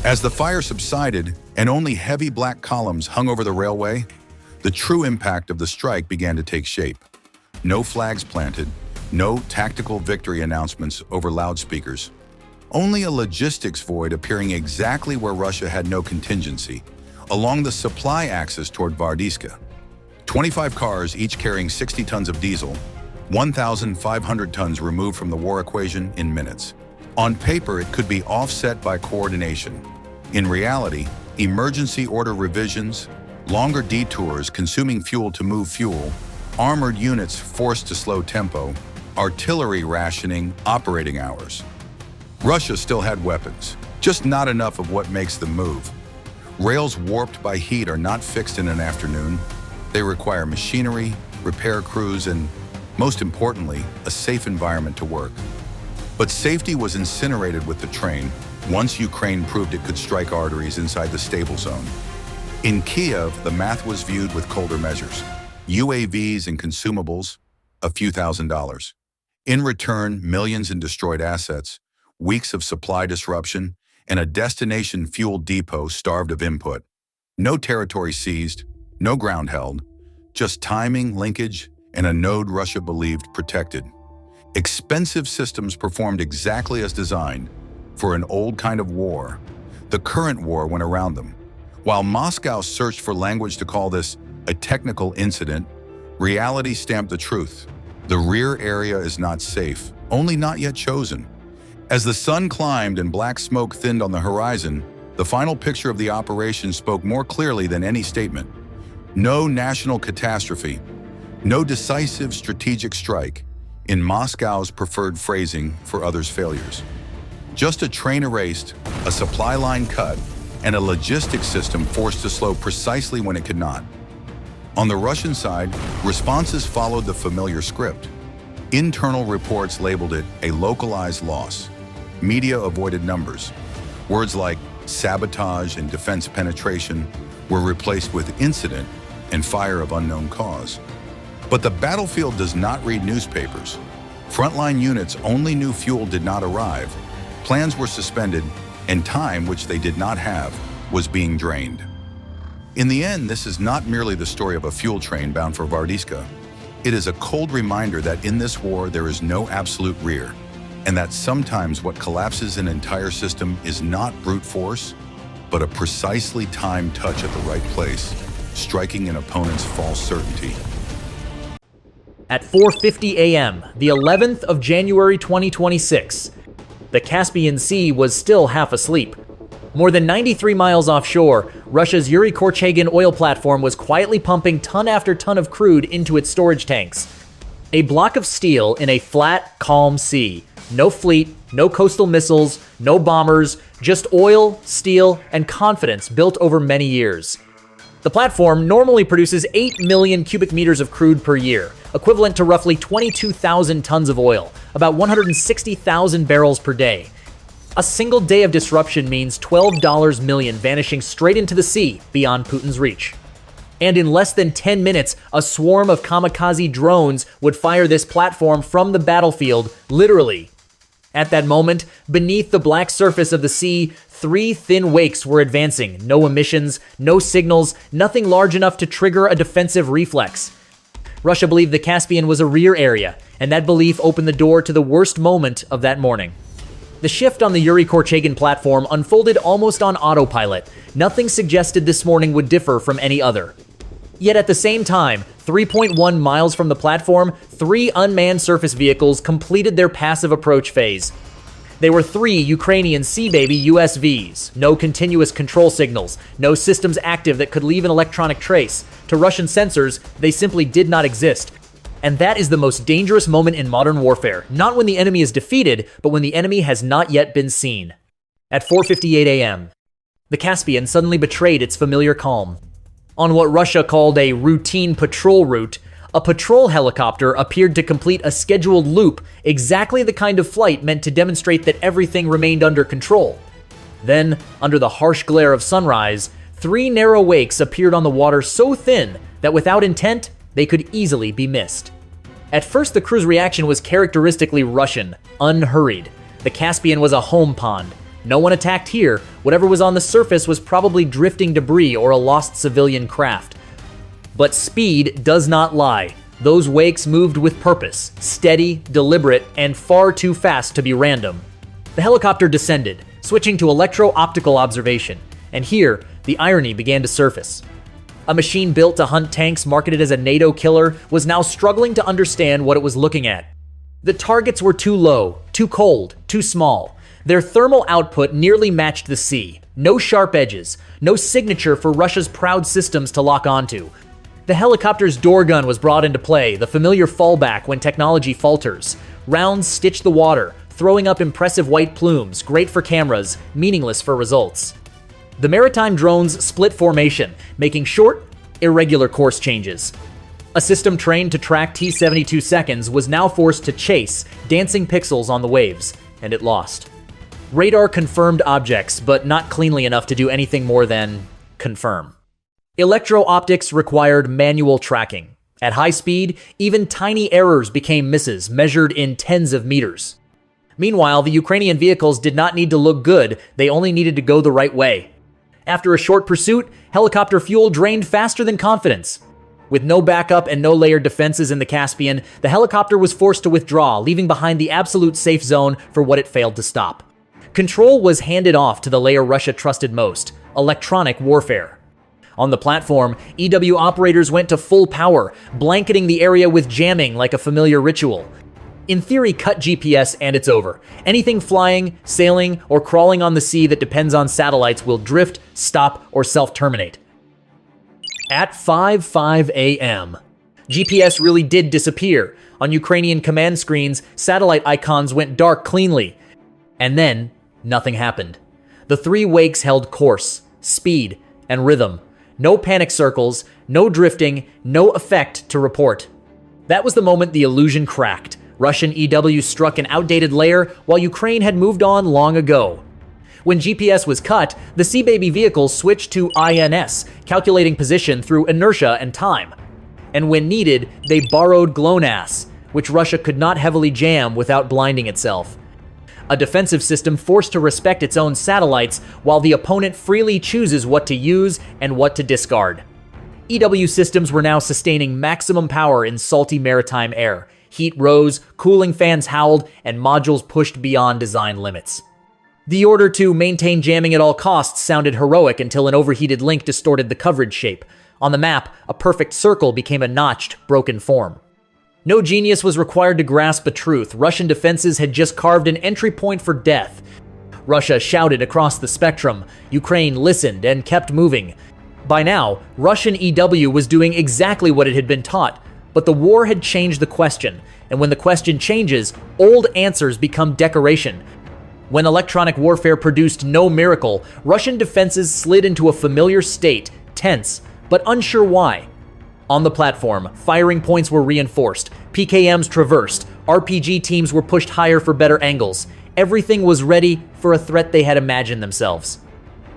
As the fire subsided and only heavy black columns hung over the railway, the true impact of the strike began to take shape. No flags planted, no tactical victory announcements over loudspeakers. Only a logistics void appearing exactly where Russia had no contingency, along the supply axis toward Vardiska. 25 cars, each carrying 60 tons of diesel, 1,500 tons removed from the war equation in minutes. On paper, it could be offset by coordination. In reality, emergency order revisions, longer detours consuming fuel to move fuel, armored units forced to slow tempo, artillery rationing operating hours. Russia still had weapons, just not enough of what makes them move. Rails warped by heat are not fixed in an afternoon. They require machinery, repair crews, and most importantly, a safe environment to work. But safety was incinerated with the train once Ukraine proved it could strike arteries inside the stable zone. In Kiev, the math was viewed with colder measures. UAVs and consumables, a few $1,000s. In return, millions in destroyed assets, weeks of supply disruption, and a destination fuel depot starved of input. No territory seized, no ground held, just timing, linkage, and a node Russia believed protected. Expensive systems performed exactly as designed for an old kind of war. The current war went around them. While Moscow searched for language to call this a technical incident, reality stamped the truth. The rear area is not safe, only not yet chosen. As the sun climbed and black smoke thinned on the horizon, the final picture of the operation spoke more clearly than any statement. No national catastrophe, no decisive strategic strike, in Moscow's preferred phrasing for others' failures. Just a train erased, a supply line cut, and a logistics system forced to slow precisely when it could not. On the Russian side, responses followed the familiar script. Internal reports labeled it a localized loss. Media avoided numbers. Words like sabotage and defense penetration were replaced with incident and fire of unknown cause. But the battlefield does not read newspapers. Frontline units only knew fuel did not arrive, plans were suspended, and time, which they did not have, was being drained. In the end, this is not merely the story of a fuel train bound for Vardiska. It is a cold reminder that in this war there is no absolute rear, and that sometimes what collapses an entire system is not brute force, but a precisely timed touch at the right place, striking an opponent's false certainty. At 4:50 a.m., the 11th of January 2026, the Caspian Sea was still half asleep. More than 93 miles offshore, Russia's Yuri Korchagin oil platform was quietly pumping ton after ton of crude into its storage tanks. A block of steel in a flat, calm sea. No fleet, no coastal missiles, no bombers, just oil, steel, and confidence built over many years. The platform normally produces 8 million cubic meters of crude per year, equivalent to roughly 22,000 tons of oil, about 160,000 barrels per day. A single day of disruption means $12 million vanishing straight into the sea beyond Putin's reach. And in less than 10 minutes, a swarm of kamikaze drones would fire this platform from the battlefield, literally. At that moment, beneath the black surface of the sea, 3 thin wakes were advancing. No emissions, no signals, nothing large enough to trigger a defensive reflex. Russia believed the Caspian was a rear area, and that belief opened the door to the worst moment of that morning. The shift on the Yuri Korchagin platform unfolded almost on autopilot. Nothing suggested this morning would differ from any other. Yet at the same time, 3.1 miles from the platform, 3 unmanned surface vehicles completed their passive approach phase. They were 3 Ukrainian Sea Baby USVs, no continuous control signals, no systems active that could leave an electronic trace. To Russian sensors, they simply did not exist. And that is the most dangerous moment in modern warfare, not when the enemy is defeated, but when the enemy has not yet been seen. At 4:58 a.m., the Caspian suddenly betrayed its familiar calm. On what Russia called a routine patrol route, a patrol helicopter appeared to complete a scheduled loop, exactly the kind of flight meant to demonstrate that everything remained under control. Then, under the harsh glare of sunrise, 3 narrow wakes appeared on the water so thin that without intent, they could easily be missed. At first, the crew's reaction was characteristically Russian, unhurried. The Caspian was a home pond. No one attacked here. Whatever was on the surface was probably drifting debris or a lost civilian craft. But speed does not lie. Those wakes moved with purpose, steady, deliberate, and far too fast to be random. The helicopter descended, switching to electro-optical observation, and here, the irony began to surface. A machine built to hunt tanks marketed as a NATO killer was now struggling to understand what it was looking at. The targets were too low, too cold, too small. Their thermal output nearly matched the sea. No sharp edges, no signature for Russia's proud systems to lock onto. The helicopter's door gun was brought into play, the familiar fallback when technology falters. Rounds stitched the water, throwing up impressive white plumes, great for cameras, meaningless for results. The maritime drones split formation, making short, irregular course changes. A system trained to track T-72 seconds was now forced to chase, dancing pixels on the waves, and it lost. Radar confirmed objects, but not cleanly enough to do anything more than confirm. Electro-optics required manual tracking. At high speed, even tiny errors became misses, measured in tens of meters. Meanwhile, the Ukrainian vehicles did not need to look good, they only needed to go the right way. After a short pursuit, helicopter fuel drained faster than confidence. With no backup and no layered defenses in the Caspian, the helicopter was forced to withdraw, leaving behind the absolute safe zone for what it failed to stop. Control was handed off to the layer Russia trusted most, electronic warfare. On the platform, EW operators went to full power, blanketing the area with jamming like a familiar ritual. In theory, cut GPS and it's over. Anything flying, sailing, or crawling on the sea that depends on satellites will drift, stop, or self-terminate. At 5:05 a.m., GPS really did disappear. On Ukrainian command screens, satellite icons went dark cleanly. And then, nothing happened. The 3 wakes held course, speed, and rhythm. No panic circles, no drifting, no effect to report. That was the moment the illusion cracked. Russian EW struck an outdated layer while Ukraine had moved on long ago. When GPS was cut, the Sea Baby vehicles switched to INS, calculating position through inertia and time. And when needed, they borrowed GLONASS, which Russia could not heavily jam without blinding itself. A defensive system forced to respect its own satellites while the opponent freely chooses what to use and what to discard. EW systems were now sustaining maximum power in salty maritime air. Heat rose, cooling fans howled, and modules pushed beyond design limits. The order to maintain jamming at all costs sounded heroic until an overheated link distorted the coverage shape. On the map, a perfect circle became a notched, broken form. No genius was required to grasp the truth. Russian defenses had just carved an entry point for death. Russia shouted across the spectrum. Ukraine listened and kept moving. By now, Russian EW was doing exactly what it had been taught. But the war had changed the question, and when the question changes, old answers become decoration. When electronic warfare produced no miracle, Russian defenses slid into a familiar state, tense, but unsure why. On the platform, firing points were reinforced, PKMs traversed, RPG teams were pushed higher for better angles. Everything was ready for a threat they had imagined themselves.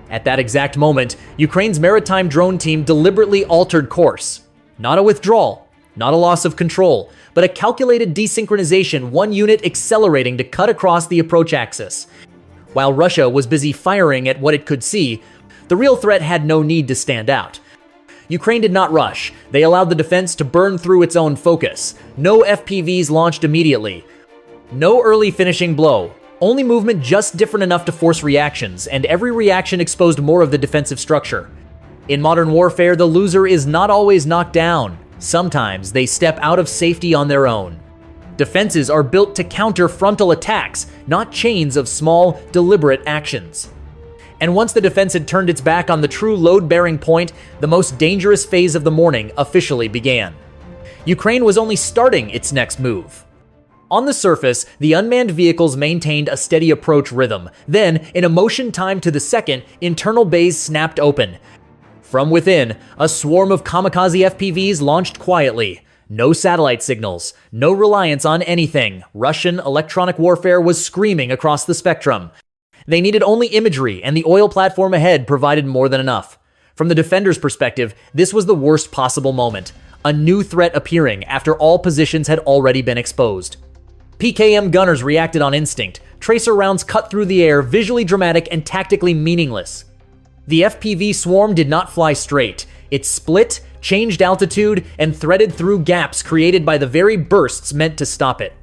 At that exact moment, Ukraine's maritime drone team deliberately altered course. Not a withdrawal, not a loss of control, but a calculated desynchronization, one unit accelerating to cut across the approach axis. While Russia was busy firing at what it could see, the real threat had no need to stand out. Ukraine did not rush. They allowed the defense to burn through its own focus. No FPVs launched immediately. No early finishing blow. Only movement just different enough to force reactions, and every reaction exposed more of the defensive structure. In modern warfare, the loser is not always knocked down. Sometimes they step out of safety on their own. Defenses are built to counter frontal attacks, not chains of small, deliberate actions. And once the defense had turned its back on the true load-bearing point, the most dangerous phase of the morning officially began. Ukraine was only starting its next move. On the surface, the unmanned vehicles maintained a steady approach rhythm. Then, in a motion timed to the second, internal bays snapped open. From within, a swarm of kamikaze FPVs launched quietly. No satellite signals, no reliance on anything. Russian electronic warfare was screaming across the spectrum. They needed only imagery, and the oil platform ahead provided more than enough. From the defender's perspective, this was the worst possible moment. A new threat appearing after all positions had already been exposed. PKM gunners reacted on instinct. Tracer rounds cut through the air, visually dramatic and tactically meaningless. The FPV swarm did not fly straight. It split, changed altitude, and threaded through gaps created by the very bursts meant to stop it.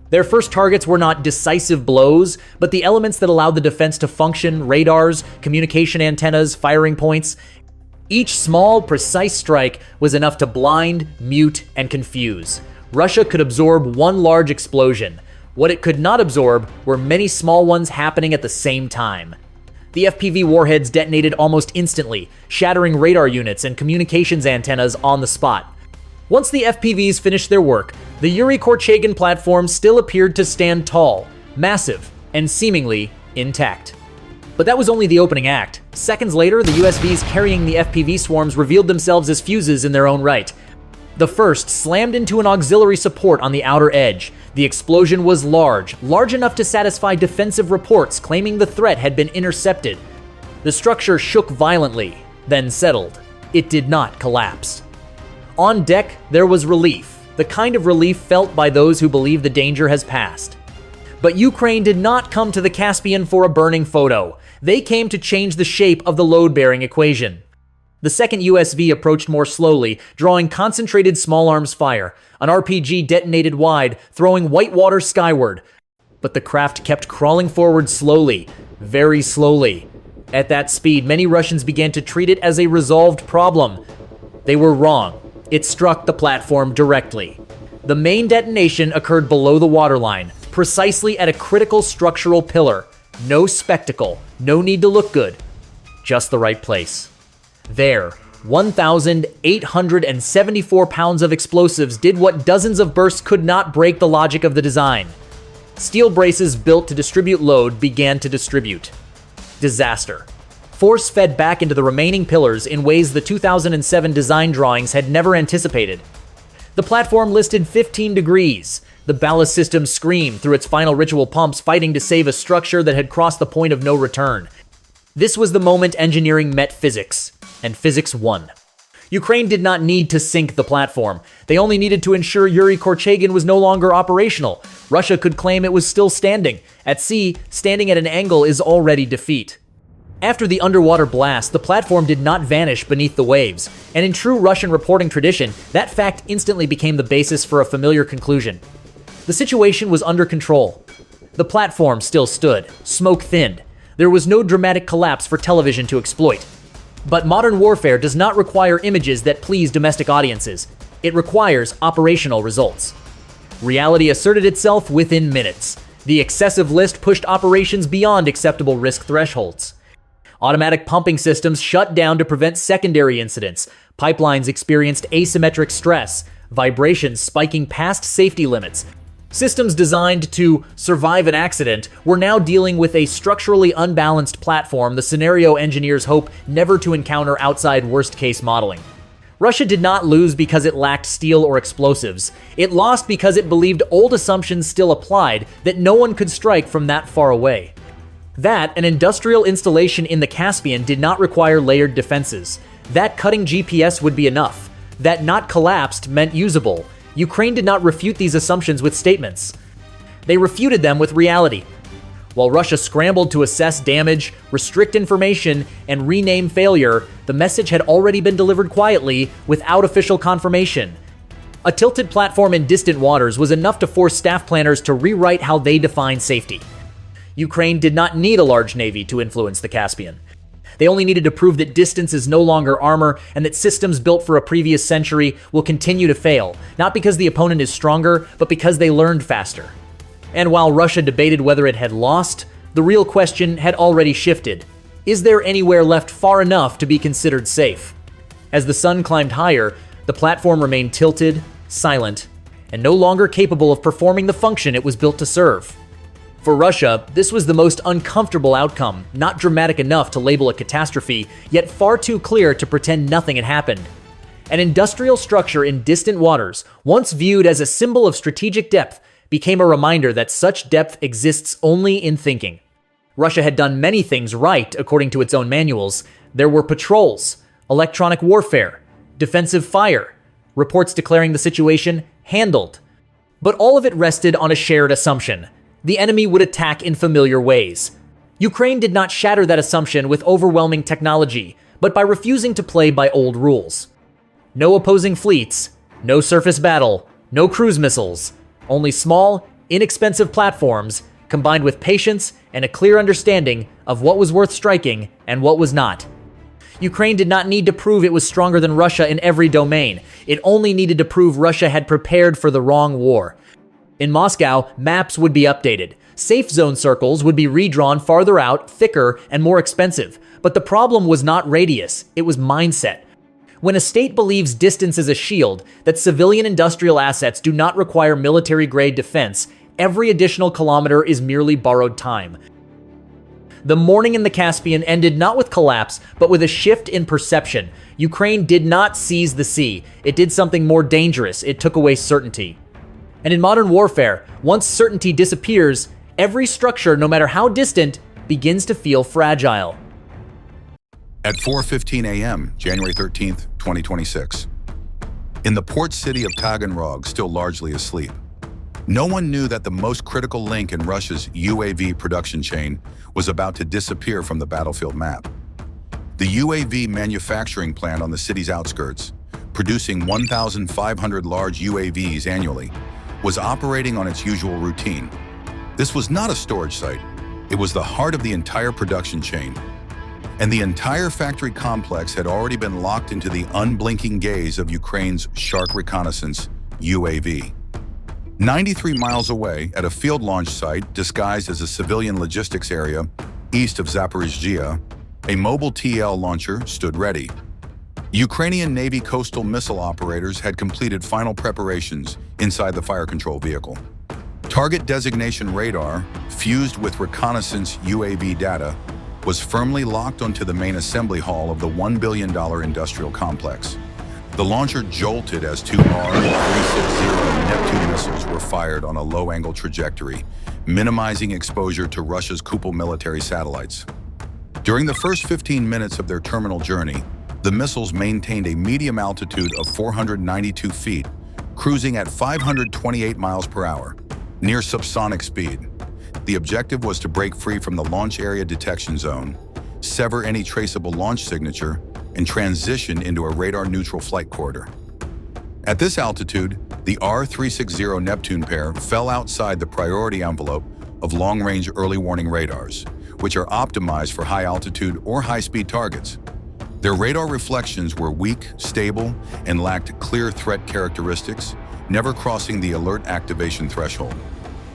Their first targets were not decisive blows, but the elements that allowed the defense to function: radars, communication antennas, firing points. Each small, precise strike was enough to blind, mute, and confuse. Russia could absorb one large explosion. What it could not absorb were many small ones happening at the same time. The FPV warheads detonated almost instantly, shattering radar units and communications antennas on the spot. Once the FPVs finished their work, the Yuri Korchagin platform still appeared to stand tall, massive, and seemingly intact. But that was only the opening act. Seconds later, the USVs carrying the FPV swarms revealed themselves as fuses in their own right. The first slammed into an auxiliary support on the outer edge. The explosion was large enough to satisfy defensive reports claiming the threat had been intercepted. The structure shook violently, then settled. It did not collapse. On deck, there was relief, the kind of relief felt by those who believe the danger has passed. But Ukraine did not come to the Caspian for a burning photo. They came to change the shape of the load-bearing equation. The second USV approached more slowly, drawing concentrated small arms fire. An RPG detonated wide, throwing white water skyward. But the craft kept crawling forward slowly, very slowly. At that speed, many Russians began to treat it as a resolved problem. They were wrong. It struck the platform directly. The main detonation occurred below the waterline, precisely at a critical structural pillar. No spectacle, no need to look good, just the right place. There, 1,874 pounds of explosives did what dozens of bursts could not break the logic of the design. Steel braces built to distribute load began to distribute. Disaster. Force fed back into the remaining pillars in ways the 2007 design drawings had never anticipated. The platform listed 15 degrees. The ballast system screamed through its final ritual pumps, fighting to save a structure that had crossed the point of no return. This was the moment engineering met physics, and physics won. Ukraine did not need to sink the platform. They only needed to ensure Yuri Korchagin was no longer operational. Russia could claim it was still standing. At sea, standing at an angle is already defeat. After the underwater blast, the platform did not vanish beneath the waves, and in true Russian reporting tradition, that fact instantly became the basis for a familiar conclusion. The situation was under control. The platform still stood, smoke thinned. There was no dramatic collapse for television to exploit. But modern warfare does not require images that please domestic audiences. It requires operational results. Reality asserted itself within minutes. The excessive list pushed operations beyond acceptable risk thresholds. Automatic pumping systems shut down to prevent secondary incidents. Pipelines experienced asymmetric stress, vibrations spiking past safety limits. Systems designed to survive an accident were now dealing with a structurally unbalanced platform the scenario engineers hope never to encounter outside worst-case modeling. Russia did not lose because it lacked steel or explosives. It lost because it believed old assumptions still applied, that no one could strike from that far away. That an industrial installation in the Caspian did not require layered defenses. That cutting GPS would be enough. That not collapsed meant usable. Ukraine did not refute these assumptions with statements. They refuted them with reality. While Russia scrambled to assess damage, restrict information, and rename failure, the message had already been delivered quietly, without official confirmation. A tilted platform in distant waters was enough to force staff planners to rewrite how they define safety. Ukraine did not need a large navy to influence the Caspian. They only needed to prove that distance is no longer armor and that systems built for a previous century will continue to fail, not because the opponent is stronger, but because they learned faster. And while Russia debated whether it had lost, the real question had already shifted. Is there anywhere left far enough to be considered safe? As the sun climbed higher, the platform remained tilted, silent, and no longer capable of performing the function it was built to serve. For Russia, this was the most uncomfortable outcome, not dramatic enough to label a catastrophe, yet far too clear to pretend nothing had happened. An industrial structure in distant waters, once viewed as a symbol of strategic depth, became a reminder that such depth exists only in thinking. Russia had done many things right according to its own manuals. There were patrols, electronic warfare, defensive fire, reports declaring the situation handled. But all of it rested on a shared assumption. The enemy would attack in familiar ways. Ukraine did not shatter that assumption with overwhelming technology, but by refusing to play by old rules. No opposing fleets, no surface battle, no cruise missiles, only small, inexpensive platforms combined with patience and a clear understanding of what was worth striking and what was not. Ukraine did not need to prove it was stronger than Russia in every domain. It only needed to prove Russia had prepared for the wrong war. In Moscow, maps would be updated. Safe zone circles would be redrawn farther out, thicker, and more expensive. But the problem was not radius, it was mindset. When a state believes distance is a shield, that civilian industrial assets do not require military-grade defense, every additional kilometer is merely borrowed time. The morning in the Caspian ended not with collapse, but with a shift in perception. Ukraine did not seize the sea. It did something more dangerous. It took away certainty. And in modern warfare, once certainty disappears, every structure, no matter how distant, begins to feel fragile. At 4:15 a.m., January 13th, 2026. In the port city of Taganrog, still largely asleep, no one knew that the most critical link in Russia's UAV production chain was about to disappear from the battlefield map. The UAV manufacturing plant on the city's outskirts, producing 1,500 large UAVs annually, was operating on its usual routine. This was not a storage site. It was the heart of the entire production chain. And the entire factory complex had already been locked into the unblinking gaze of Ukraine's Shark Reconnaissance UAV. 93 miles away, at a field launch site disguised as a civilian logistics area east of Zaporizhzhia, a mobile TL launcher stood ready. Ukrainian Navy coastal missile operators had completed final preparations inside the fire control vehicle. Target designation radar, fused with reconnaissance UAV data, was firmly locked onto the main assembly hall of the $1 billion industrial complex. The launcher jolted as two R-360 Neptune missiles were fired on a low-angle trajectory, minimizing exposure to Russia's Kupol military satellites. During the first 15 minutes of their terminal journey, the missiles maintained a medium altitude of 492 feet, cruising at 528 miles per hour, near subsonic speed. The objective was to break free from the launch area detection zone, sever any traceable launch signature, and transition into a radar-neutral flight corridor. At this altitude, the R-360 Neptune pair fell outside the priority envelope of long-range early warning radars, which are optimized for high-altitude or high-speed targets. Their radar reflections were weak, stable, and lacked clear threat characteristics, never crossing the alert activation threshold.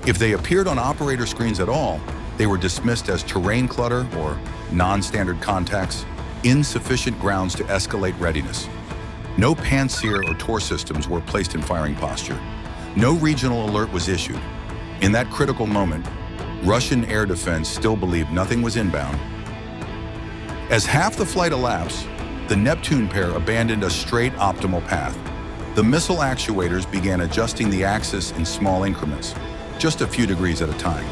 If they appeared on operator screens at all, they were dismissed as terrain clutter or non-standard contacts, insufficient grounds to escalate readiness. No pantsir or TOR systems were placed in firing posture. No regional alert was issued. In that critical moment, Russian air defense still believed nothing was inbound. As half the flight elapsed, the Neptune pair abandoned a straight optimal path. The missile actuators began adjusting the axis in small increments, just a few degrees at a time,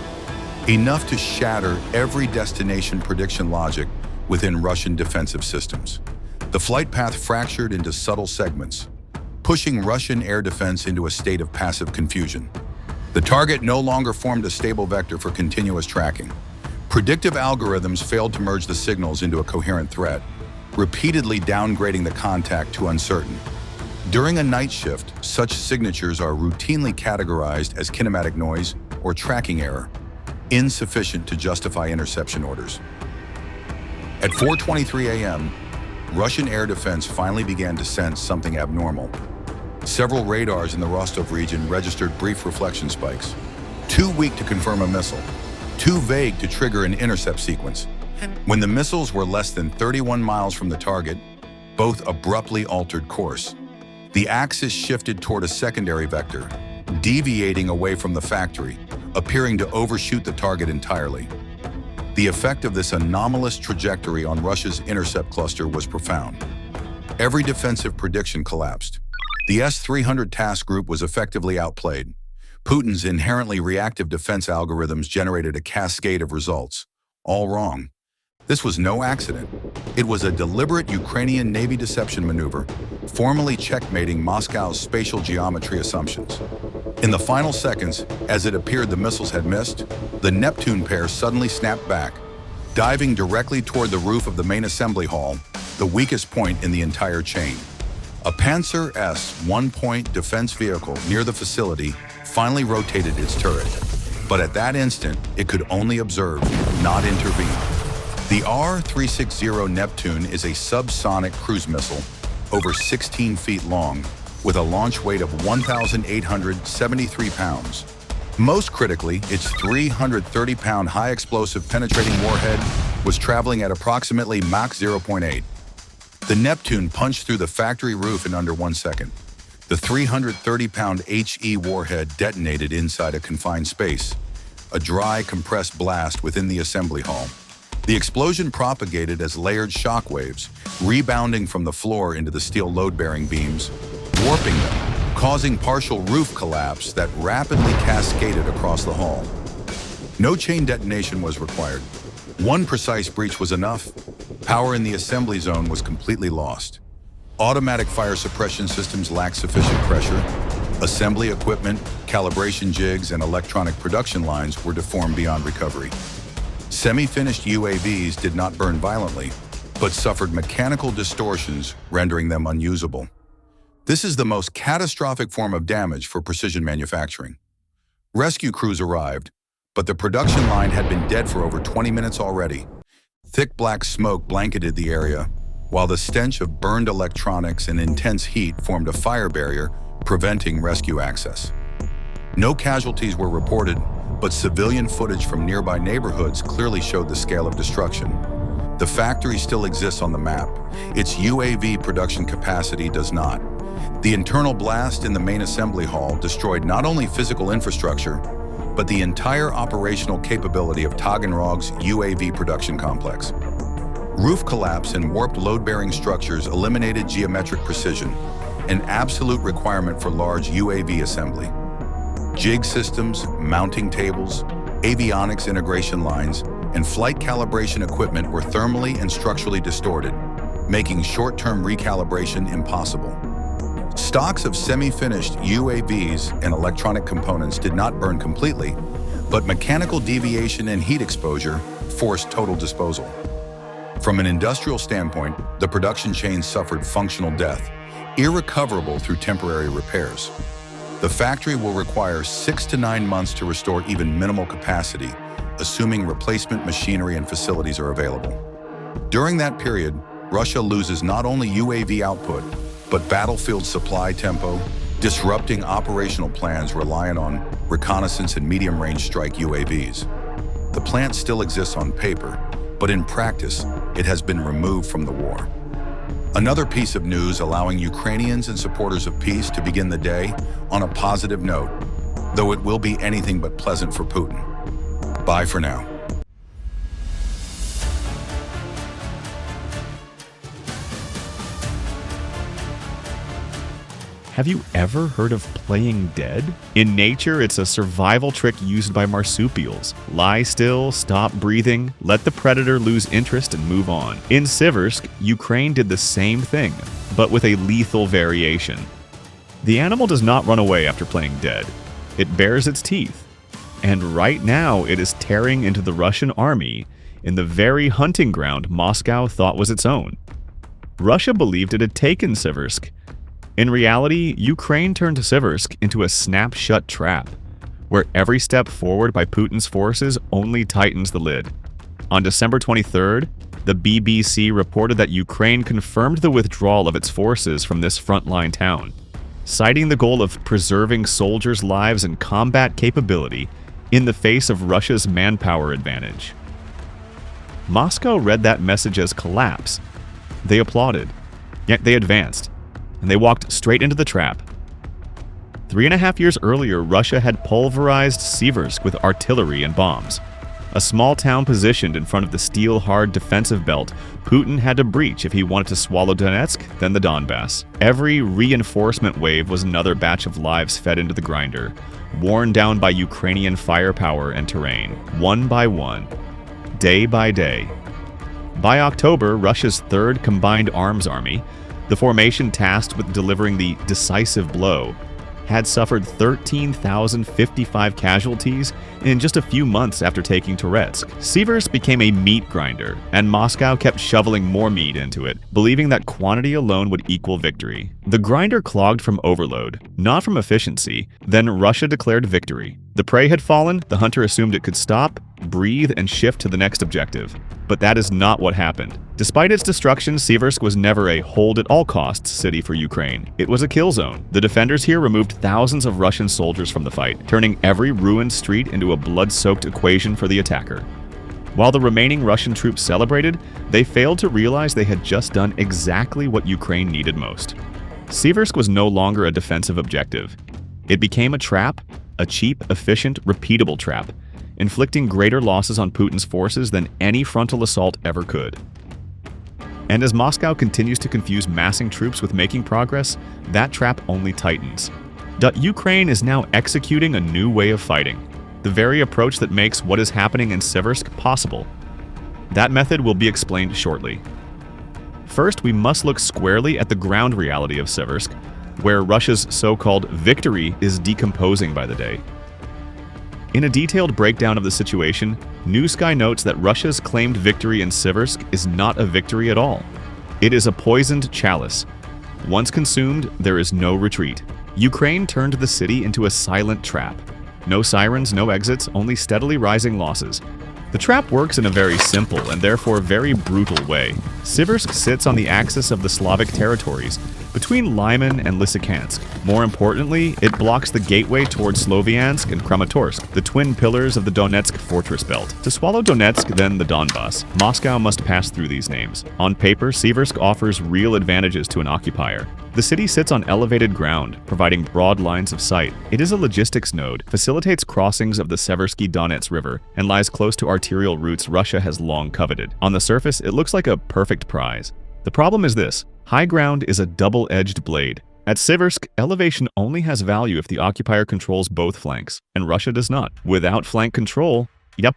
enough to shatter every destination prediction logic within Russian defensive systems. The flight path fractured into subtle segments, pushing Russian air defense into a state of passive confusion. The target no longer formed a stable vector for continuous tracking. Predictive algorithms failed to merge the signals into a coherent threat, repeatedly downgrading the contact to uncertain. During a night shift, such signatures are routinely categorized as kinematic noise or tracking error, insufficient to justify interception orders. At 4:23 a.m., Russian air defense finally began to sense something abnormal. Several radars in the Rostov region registered brief reflection spikes, too weak to confirm a missile, too vague to trigger an intercept sequence. When the missiles were less than 31 miles from the target, both abruptly altered course. The axis shifted toward a secondary vector, deviating away from the factory, appearing to overshoot the target entirely. The effect of this anomalous trajectory on Russia's intercept cluster was profound. Every defensive prediction collapsed. The S-300 task group was effectively outplayed. Putin's inherently reactive defense algorithms generated a cascade of results, all wrong. This was no accident. It was a deliberate Ukrainian Navy deception maneuver, formally checkmating Moscow's spatial geometry assumptions. In the final seconds, as it appeared the missiles had missed, the Neptune pair suddenly snapped back, diving directly toward the roof of the main assembly hall, the weakest point in the entire chain. A Panzer S one-point defense vehicle near the facility finally rotated its turret, but at that instant, it could only observe, not intervene. The R-360 Neptune is a subsonic cruise missile, over 16 feet long, with a launch weight of 1,873 pounds. Most critically, its 330-pound high-explosive penetrating warhead was traveling at approximately Mach 0.8. The Neptune punched through the factory roof in under 1 second. The 330-pound HE warhead detonated inside a confined space, a dry, compressed blast within the assembly hall. The explosion propagated as layered shock waves, rebounding from the floor into the steel load-bearing beams, warping them, causing partial roof collapse that rapidly cascaded across the hall. No chain detonation was required. One precise breach was enough. Power in the assembly zone was completely lost. Automatic fire suppression systems lacked sufficient pressure. Assembly equipment, calibration jigs, and electronic production lines were deformed beyond recovery. Semi-finished UAVs did not burn violently, but suffered mechanical distortions, rendering them unusable. This is the most catastrophic form of damage for precision manufacturing. Rescue crews arrived, but the production line had been dead for over 20 minutes already. Thick black smoke blanketed the area, while the stench of burned electronics and intense heat formed a fire barrier, preventing rescue access. No casualties were reported, but civilian footage from nearby neighborhoods clearly showed the scale of destruction. The factory still exists on the map. Its UAV production capacity does not. The internal blast in the main assembly hall destroyed not only physical infrastructure, but the entire operational capability of Taganrog's UAV production complex. Roof collapse and warped load-bearing structures eliminated geometric precision, an absolute requirement for large UAV assembly. Jig systems, mounting tables, avionics integration lines, and flight calibration equipment were thermally and structurally distorted, making short-term recalibration impossible. Stocks of semi-finished UAVs and electronic components did not burn completely, but mechanical deviation and heat exposure forced total disposal. From an industrial standpoint, the production chain suffered functional death, irrecoverable through temporary repairs. The factory will require 6 to 9 months to restore even minimal capacity, assuming replacement machinery and facilities are available. During that period, Russia loses not only UAV output, but battlefield supply tempo, disrupting operational plans reliant on reconnaissance and medium-range strike UAVs. The plant still exists on paper, but in practice, it has been removed from the war. Another piece of news allowing Ukrainians and supporters of peace to begin the day on a positive note, though it will be anything but pleasant for Putin. Bye for now. Have you ever heard of playing dead? In nature, it's a survival trick used by marsupials. Lie still, stop breathing, let the predator lose interest and move on. In Siversk, Ukraine did the same thing, but with a lethal variation. The animal does not run away after playing dead. It bares its teeth. And right now, it is tearing into the Russian army in the very hunting ground Moscow thought was its own. Russia believed it had taken Siversk. In reality, Ukraine turned Siversk into a snap-shut trap, where every step forward by Putin's forces only tightens the lid. On December 23rd, the BBC reported that Ukraine confirmed the withdrawal of its forces from this frontline town, citing the goal of preserving soldiers' lives and combat capability in the face of Russia's manpower advantage. Moscow read that message as collapse. They applauded, yet they advanced, and they walked straight into the trap. 3.5 years earlier, Russia had pulverized Siversk with artillery and bombs. A small town positioned in front of the steel-hard defensive belt Putin had to breach if he wanted to swallow Donetsk, then the Donbass. Every reinforcement wave was another batch of lives fed into the grinder, worn down by Ukrainian firepower and terrain, one by one, day by day. By October, Russia's third combined arms army, the formation tasked with delivering the decisive blow, had suffered 13,055 casualties in just a few months after taking Toretsk. Siversk became a meat grinder, and Moscow kept shoveling more meat into it, believing that quantity alone would equal victory. The grinder clogged from overload, not from efficiency. Then Russia declared victory. The prey had fallen, the hunter assumed it could stop, breathe, and shift to the next objective. But that is not what happened. Despite its destruction, Siversk was never a hold-at-all-costs city for Ukraine. It was a kill zone. The defenders here removed thousands of Russian soldiers from the fight, turning every ruined street into a blood-soaked equation for the attacker. While the remaining Russian troops celebrated, they failed to realize they had just done exactly what Ukraine needed most. Siversk was no longer a defensive objective. It became a trap, a cheap, efficient, repeatable trap, inflicting greater losses on Putin's forces than any frontal assault ever could. And as Moscow continues to confuse massing troops with making progress, that trap only tightens. Ukraine is now executing a new way of fighting, the very approach that makes what is happening in Siversk possible. That method will be explained shortly. First, we must look squarely at the ground reality of Siversk, where Russia's so-called victory is decomposing by the day. In a detailed breakdown of the situation, New Sky notes that Russia's claimed victory in Siversk is not a victory at all. It is a poisoned chalice. Once consumed, there is no retreat. Ukraine turned the city into a silent trap. No sirens, no exits, only steadily rising losses. The trap works in a very simple and therefore very brutal way. Siversk sits on the axis of the Slavic territories, between Lyman and Lysychansk. More importantly, it blocks the gateway towards Sloviansk and Kramatorsk, the twin pillars of the Donetsk fortress belt. To swallow Donetsk, then the Donbass, Moscow must pass through these names. On paper, Siversk offers real advantages to an occupier. The city sits on elevated ground, providing broad lines of sight. It is a logistics node, facilitates crossings of the Seversky Donets River, and lies close to arterial routes Russia has long coveted. On the surface, it looks like a perfect prize. The problem is this: high ground is a double-edged blade. At Siversk, elevation only has value if the occupier controls both flanks, and Russia does not. Without flank control,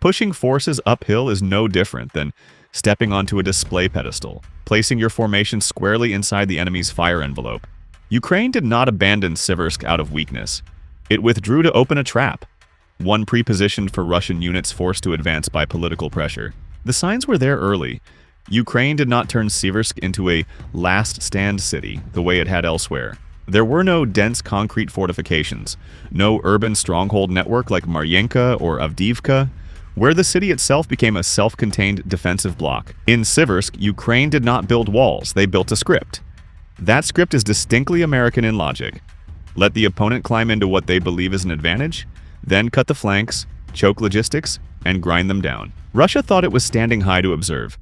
pushing forces uphill is no different than stepping onto a display pedestal, placing your formation squarely inside the enemy's fire envelope. Ukraine did not abandon Siversk out of weakness. It withdrew to open a trap, one pre-positioned for Russian units forced to advance by political pressure. The signs were there early. Ukraine did not turn Siversk into a last-stand city the way it had elsewhere. There were no dense concrete fortifications, no urban stronghold network like Maryenka or Avdiivka, where the city itself became a self-contained defensive bloc. In Siversk, Ukraine did not build walls, they built a script. That script is distinctly American in logic. Let the opponent climb into what they believe is an advantage, then cut the flanks, choke logistics, and grind them down. Russia thought it was standing high to observe.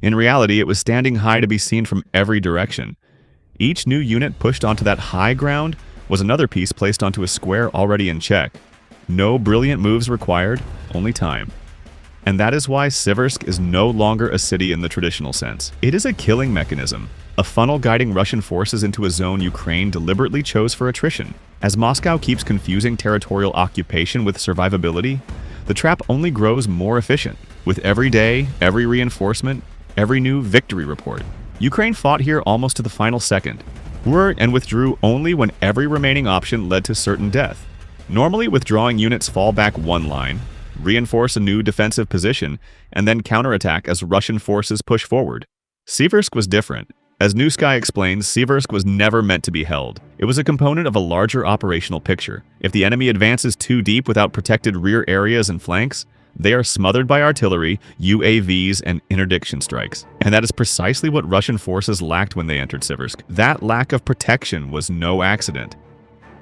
In reality, it was standing high to be seen from every direction. Each new unit pushed onto that high ground was another piece placed onto a square already in check. No brilliant moves required, only time. And that is why Siversk is no longer a city in the traditional sense. It is a killing mechanism, a funnel guiding Russian forces into a zone Ukraine deliberately chose for attrition. As Moscow keeps confusing territorial occupation with survivability, the trap only grows more efficient. With every day, every reinforcement, every new victory report. Ukraine fought here almost to the final second, and withdrew only when every remaining option led to certain death. Normally, withdrawing units fall back one line, reinforce a new defensive position, and then counterattack as Russian forces push forward. Siversk was different. As New Sky explains, Siversk was never meant to be held. It was a component of a larger operational picture. If the enemy advances too deep without protected rear areas and flanks, they are smothered by artillery, UAVs, and interdiction strikes. And that is precisely what Russian forces lacked when they entered Siversk. That lack of protection was no accident.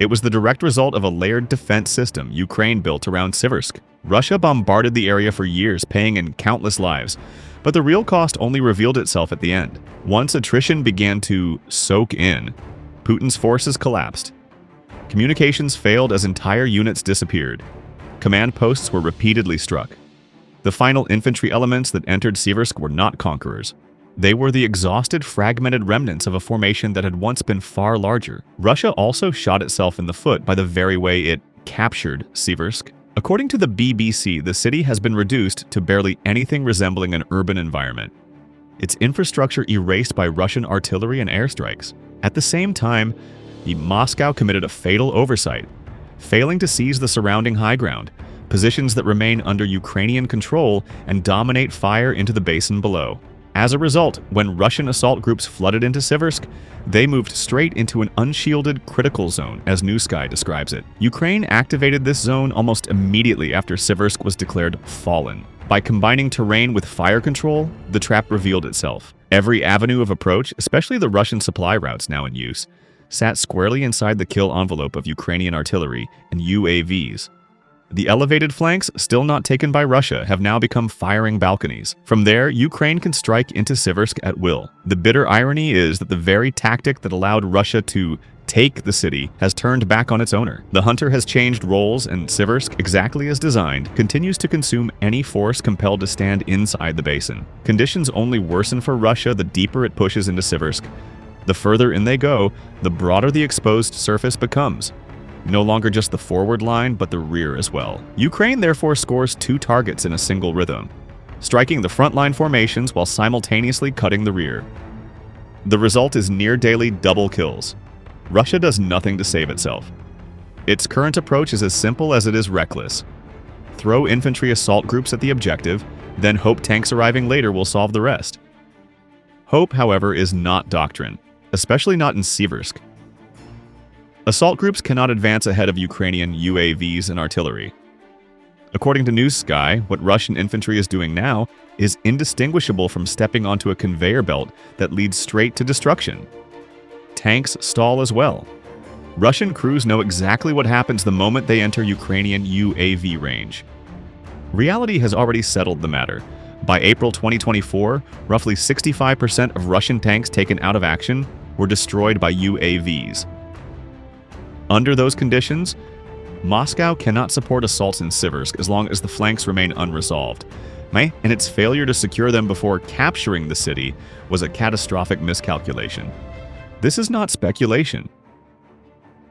It was the direct result of a layered defense system Ukraine built around Siversk. Russia bombarded the area for years, paying in countless lives. But the real cost only revealed itself at the end. Once attrition began to soak in, Putin's forces collapsed. Communications failed as entire units disappeared. Command posts were repeatedly struck. The final infantry elements that entered Siversk were not conquerors. They were the exhausted, fragmented remnants of a formation that had once been far larger. Russia also shot itself in the foot by the very way it captured Siversk. According to the BBC, the city has been reduced to barely anything resembling an urban environment. Its infrastructure erased by Russian artillery and airstrikes. At the same time, Moscow committed a fatal oversight, failing to seize the surrounding high ground, positions that remain under Ukrainian control and dominate fire into the basin below. As a result, when Russian assault groups flooded into Siversk, they moved straight into an unshielded critical zone, as New Sky describes it. Ukraine activated this zone almost immediately after Siversk was declared fallen. By combining terrain with fire control, the trap revealed itself. Every avenue of approach, especially the Russian supply routes now in use, sat squarely inside the kill envelope of Ukrainian artillery and UAVs. The elevated flanks, still not taken by Russia, have now become firing balconies. From there, Ukraine can strike into Siversk at will. The bitter irony is that the very tactic that allowed Russia to take the city has turned back on its owner. The hunter has changed roles, and Siversk, exactly as designed, continues to consume any force compelled to stand inside the basin. Conditions only worsen for Russia the deeper it pushes into Siversk. The further in they go, the broader the exposed surface becomes. No longer just the forward line, but the rear as well. Ukraine therefore scores 2 targets in a single rhythm, striking the frontline formations while simultaneously cutting the rear. The result is near-daily double kills. Russia does nothing to save itself. Its current approach is as simple as it is reckless. Throw infantry assault groups at the objective, then hope tanks arriving later will solve the rest. Hope, however, is not doctrine, especially not in Siversk. Assault groups cannot advance ahead of Ukrainian UAVs and artillery. According to New Sky, what Russian infantry is doing now is indistinguishable from stepping onto a conveyor belt that leads straight to destruction. Tanks stall as well. Russian crews know exactly what happens the moment they enter Ukrainian UAV range. Reality has already settled the matter. By April 2024, roughly 65% of Russian tanks taken out of action were destroyed by UAVs. Under those conditions, Moscow cannot support assaults in Siversk as long as the flanks remain unresolved, and its failure to secure them before capturing the city was a catastrophic miscalculation. This is not speculation.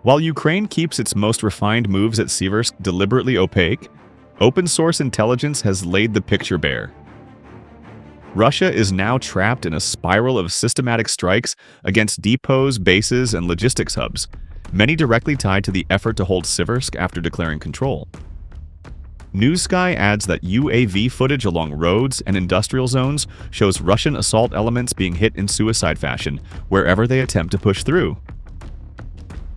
While Ukraine keeps its most refined moves at Siversk deliberately opaque, open-source intelligence has laid the picture bare. Russia is now trapped in a spiral of systematic strikes against depots, bases, and logistics hubs, many directly tied to the effort to hold Siversk after declaring control. New Sky adds that UAV footage along roads and industrial zones shows Russian assault elements being hit in suicide fashion wherever they attempt to push through.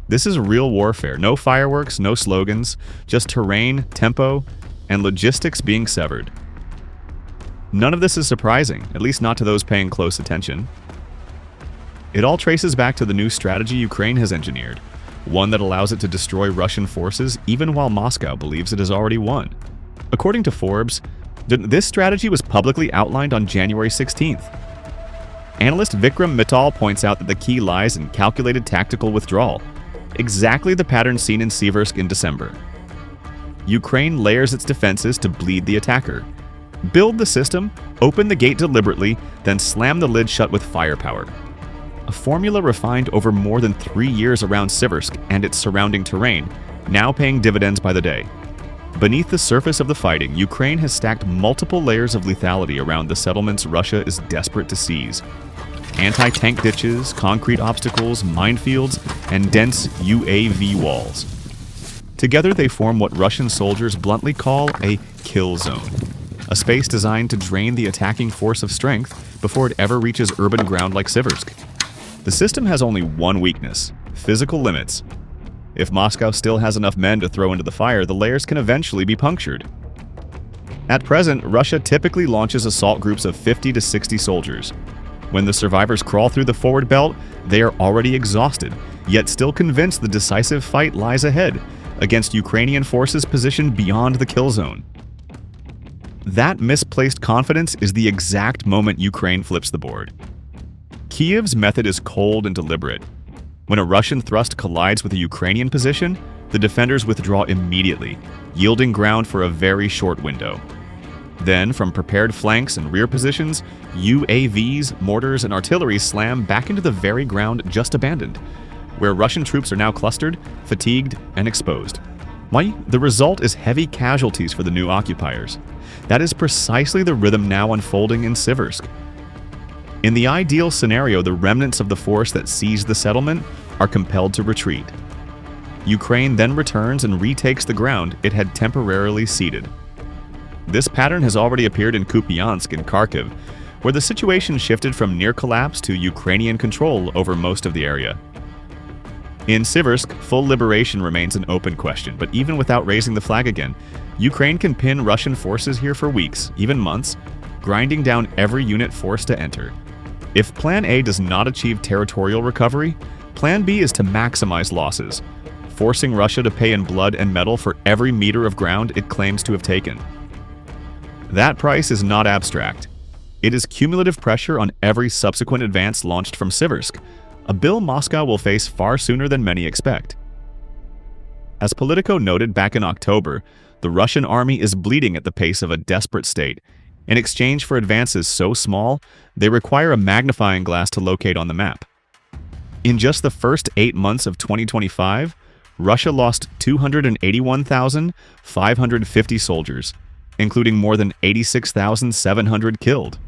This is real warfare. No fireworks, no slogans, just terrain, tempo, and logistics being severed. None of this is surprising, at least not to those paying close attention. It all traces back to the new strategy Ukraine has engineered, one that allows it to destroy Russian forces even while Moscow believes it has already won. According to Forbes, This strategy was publicly outlined on January 16th. Analyst Vikram Mittal points out that the key lies in calculated tactical withdrawal, exactly the pattern seen in Siversk in December. Ukraine layers its defenses to bleed the attacker. Build the system, open the gate deliberately, then slam the lid shut with firepower. A formula refined over more than 3 years around Siversk and its surrounding terrain, now paying dividends by the day. Beneath the surface of the fighting, Ukraine has stacked multiple layers of lethality around the settlements Russia is desperate to seize. Anti-tank ditches, concrete obstacles, minefields, and dense UAV walls. Together they form what Russian soldiers bluntly call a kill zone, a space designed to drain the attacking force of strength before it ever reaches urban ground like Siversk. The system has only one weakness: physical limits. If Moscow still has enough men to throw into the fire, the layers can eventually be punctured. At present, Russia typically launches assault groups of 50 to 60 soldiers. When the survivors crawl through the forward belt, they are already exhausted, yet still convinced the decisive fight lies ahead, against Ukrainian forces positioned beyond the kill zone. That misplaced confidence is the exact moment Ukraine flips the board. Kiev's method is cold and deliberate. When a Russian thrust collides with a Ukrainian position, the defenders withdraw immediately, yielding ground for a very short window. Then, from prepared flanks and rear positions, UAVs, mortars, and artillery slam back into the very ground just abandoned, where Russian troops are now clustered, fatigued, and exposed. Why? The result is heavy casualties for the new occupiers. That is precisely the rhythm now unfolding in Siversk. In the ideal scenario, the remnants of the force that seized the settlement are compelled to retreat. Ukraine then returns and retakes the ground it had temporarily ceded. This pattern has already appeared in Kupiansk and Kharkiv, where the situation shifted from near collapse to Ukrainian control over most of the area. In Siversk, full liberation remains an open question, but even without raising the flag again, Ukraine can pin Russian forces here for weeks, even months, grinding down every unit forced to enter. If Plan A does not achieve territorial recovery, Plan B is to maximize losses, forcing Russia to pay in blood and metal for every meter of ground it claims to have taken. That price is not abstract. It is cumulative pressure on every subsequent advance launched from Siversk, a bill Moscow will face far sooner than many expect. As Politico noted back in October, the Russian army is bleeding at the pace of a desperate state, in exchange for advances so small, they require a magnifying glass to locate on the map. In just the first 8 months of 2025, Russia lost 281,550 soldiers, including more than 86,700 killed.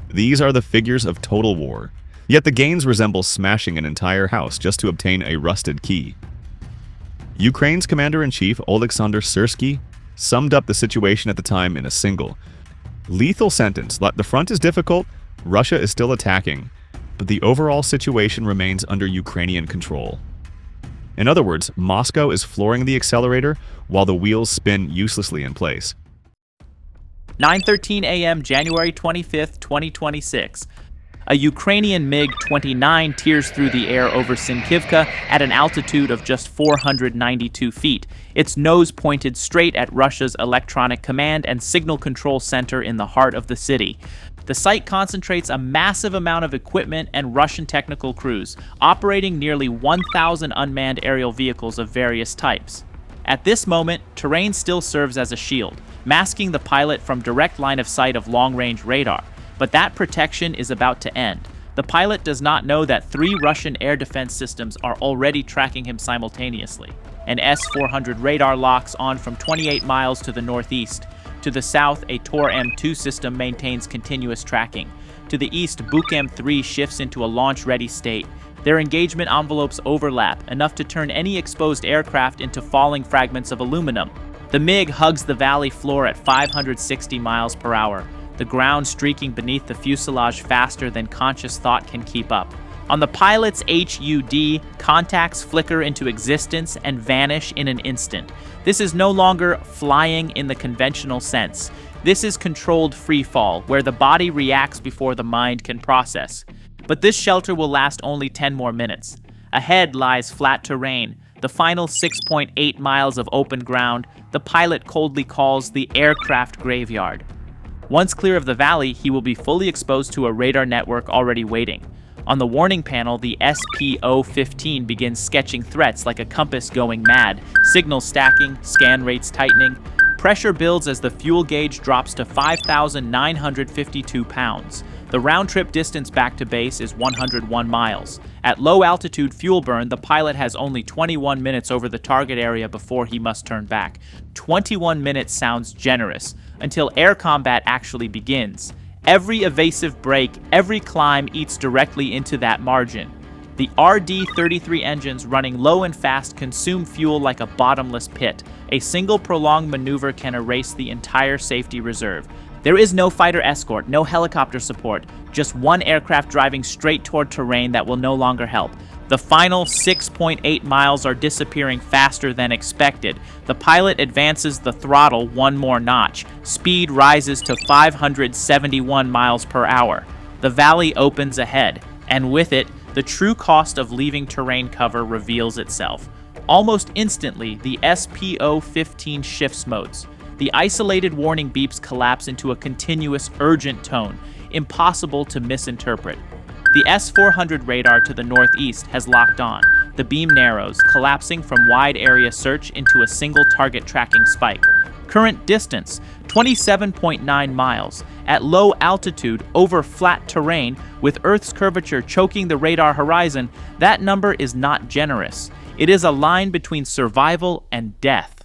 These are the figures of total war, yet the gains resemble smashing an entire house just to obtain a rusted key. Ukraine's commander-in-chief Oleksandr Syrsky summed up the situation at the time in a single, lethal sentence: the front is difficult, Russia is still attacking, but the overall situation remains under Ukrainian control. In other words, Moscow is flooring the accelerator while the wheels spin uselessly in place. 9:13 a.m. January 25th, 2026. A Ukrainian MiG-29 tears through the air over Sinkivka at an altitude of just 492 feet, its nose pointed straight at Russia's electronic command and signal control center in the heart of the city. The site concentrates a massive amount of equipment and Russian technical crews, operating nearly 1,000 unmanned aerial vehicles of various types. At this moment, terrain still serves as a shield, masking the pilot from direct line of sight of long-range radar. But that protection is about to end. The pilot does not know that 3 Russian air defense systems are already tracking him simultaneously. An S-400 radar locks on from 28 miles to the northeast. To the south, a Tor M2 system maintains continuous tracking. To the east, Buk M3 shifts into a launch-ready state. Their engagement envelopes overlap, enough to turn any exposed aircraft into falling fragments of aluminum. The MiG hugs the valley floor at 560 miles per hour. The ground streaking beneath the fuselage faster than conscious thought can keep up. On the pilot's HUD, contacts flicker into existence and vanish in an instant. This is no longer flying in the conventional sense. This is controlled freefall, where the body reacts before the mind can process. But this shelter will last only 10 more minutes. Ahead lies flat terrain, the final 6.8 miles of open ground the pilot coldly calls the aircraft graveyard. Once clear of the valley, he will be fully exposed to a radar network already waiting. On the warning panel, the SPO-15 begins sketching threats like a compass going mad, signals stacking, scan rates tightening. Pressure builds as the fuel gauge drops to 5,952 pounds. The round-trip distance back to base is 101 miles. At low-altitude fuel burn, the pilot has only 21 minutes over the target area before he must turn back. 21 minutes sounds generous, until air combat actually begins. Every evasive break, every climb eats directly into that margin. The RD-33 engines running low and fast consume fuel like a bottomless pit. A single prolonged maneuver can erase the entire safety reserve. There is no fighter escort, no helicopter support, just one aircraft driving straight toward terrain that will no longer help. The final 6.8 miles are disappearing faster than expected. The pilot advances the throttle one more notch. Speed rises to 571 miles per hour. The valley opens ahead, and with it, the true cost of leaving terrain cover reveals itself. Almost instantly, the SPO-15 shifts modes. The isolated warning beeps collapse into a continuous, urgent tone, impossible to misinterpret. The S-400 radar to the northeast has locked on. The beam narrows, collapsing from wide area search into a single target tracking spike. Current distance, 27.9 miles. At low altitude, over flat terrain, with Earth's curvature choking the radar horizon, that number is not generous. It is a line between survival and death.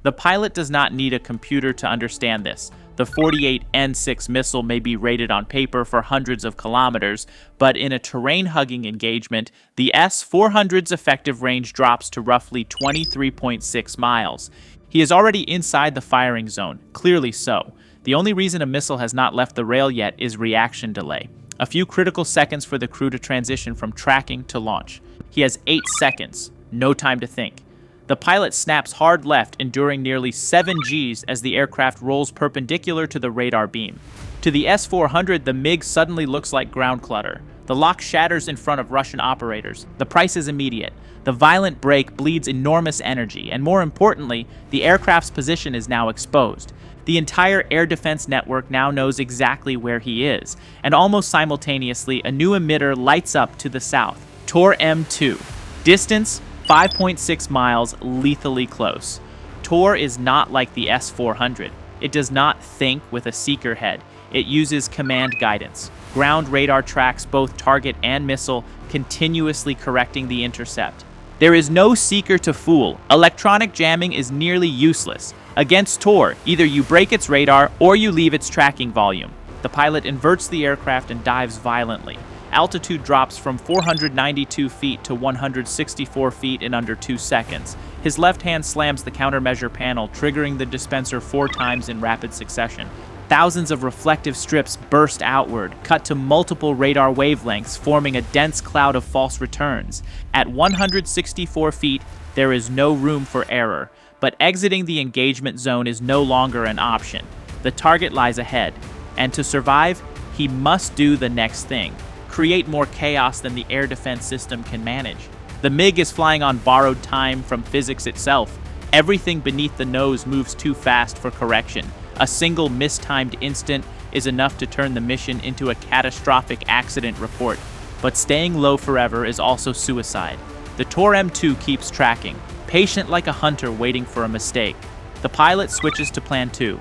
The pilot does not need a computer to understand this. The 48N6 missile may be rated on paper for hundreds of kilometers, but in a terrain-hugging engagement, the S-400's effective range drops to roughly 23.6 miles. He is already inside the firing zone, clearly so. The only reason a missile has not left the rail yet is reaction delay. A few critical seconds for the crew to transition from tracking to launch. He has 8 seconds, no time to think. The pilot snaps hard left, enduring nearly 7 Gs as the aircraft rolls perpendicular to the radar beam. To the S-400, the MiG suddenly looks like ground clutter. The lock shatters in front of Russian operators. The price is immediate. The violent break bleeds enormous energy, and more importantly, the aircraft's position is now exposed. The entire air defense network now knows exactly where he is, and almost simultaneously, a new emitter lights up to the south. Tor M2. Distance, 5.6 miles, lethally close. Tor is not like the S-400. It does not think with a seeker head. It uses command guidance. Ground radar tracks both target and missile, continuously correcting the intercept. There is no seeker to fool. Electronic jamming is nearly useless. Against Tor, either you break its radar or you leave its tracking volume. The pilot inverts the aircraft and dives violently. Altitude drops from 492 feet to 164 feet in under 2 seconds. His left hand slams the countermeasure panel, triggering the dispenser 4 times in rapid succession. Thousands of reflective strips burst outward, cut to multiple radar wavelengths, forming a dense cloud of false returns. At 164 feet, there is no room for error, but exiting the engagement zone is no longer an option. The target lies ahead, and to survive, he must do the next thing. Create more chaos than the air defense system can manage. The MiG is flying on borrowed time from physics itself. Everything beneath the nose moves too fast for correction. A single mistimed instant is enough to turn the mission into a catastrophic accident report. But staying low forever is also suicide. The Tor M2 keeps tracking, patient like a hunter waiting for a mistake. The pilot switches to Plan 2.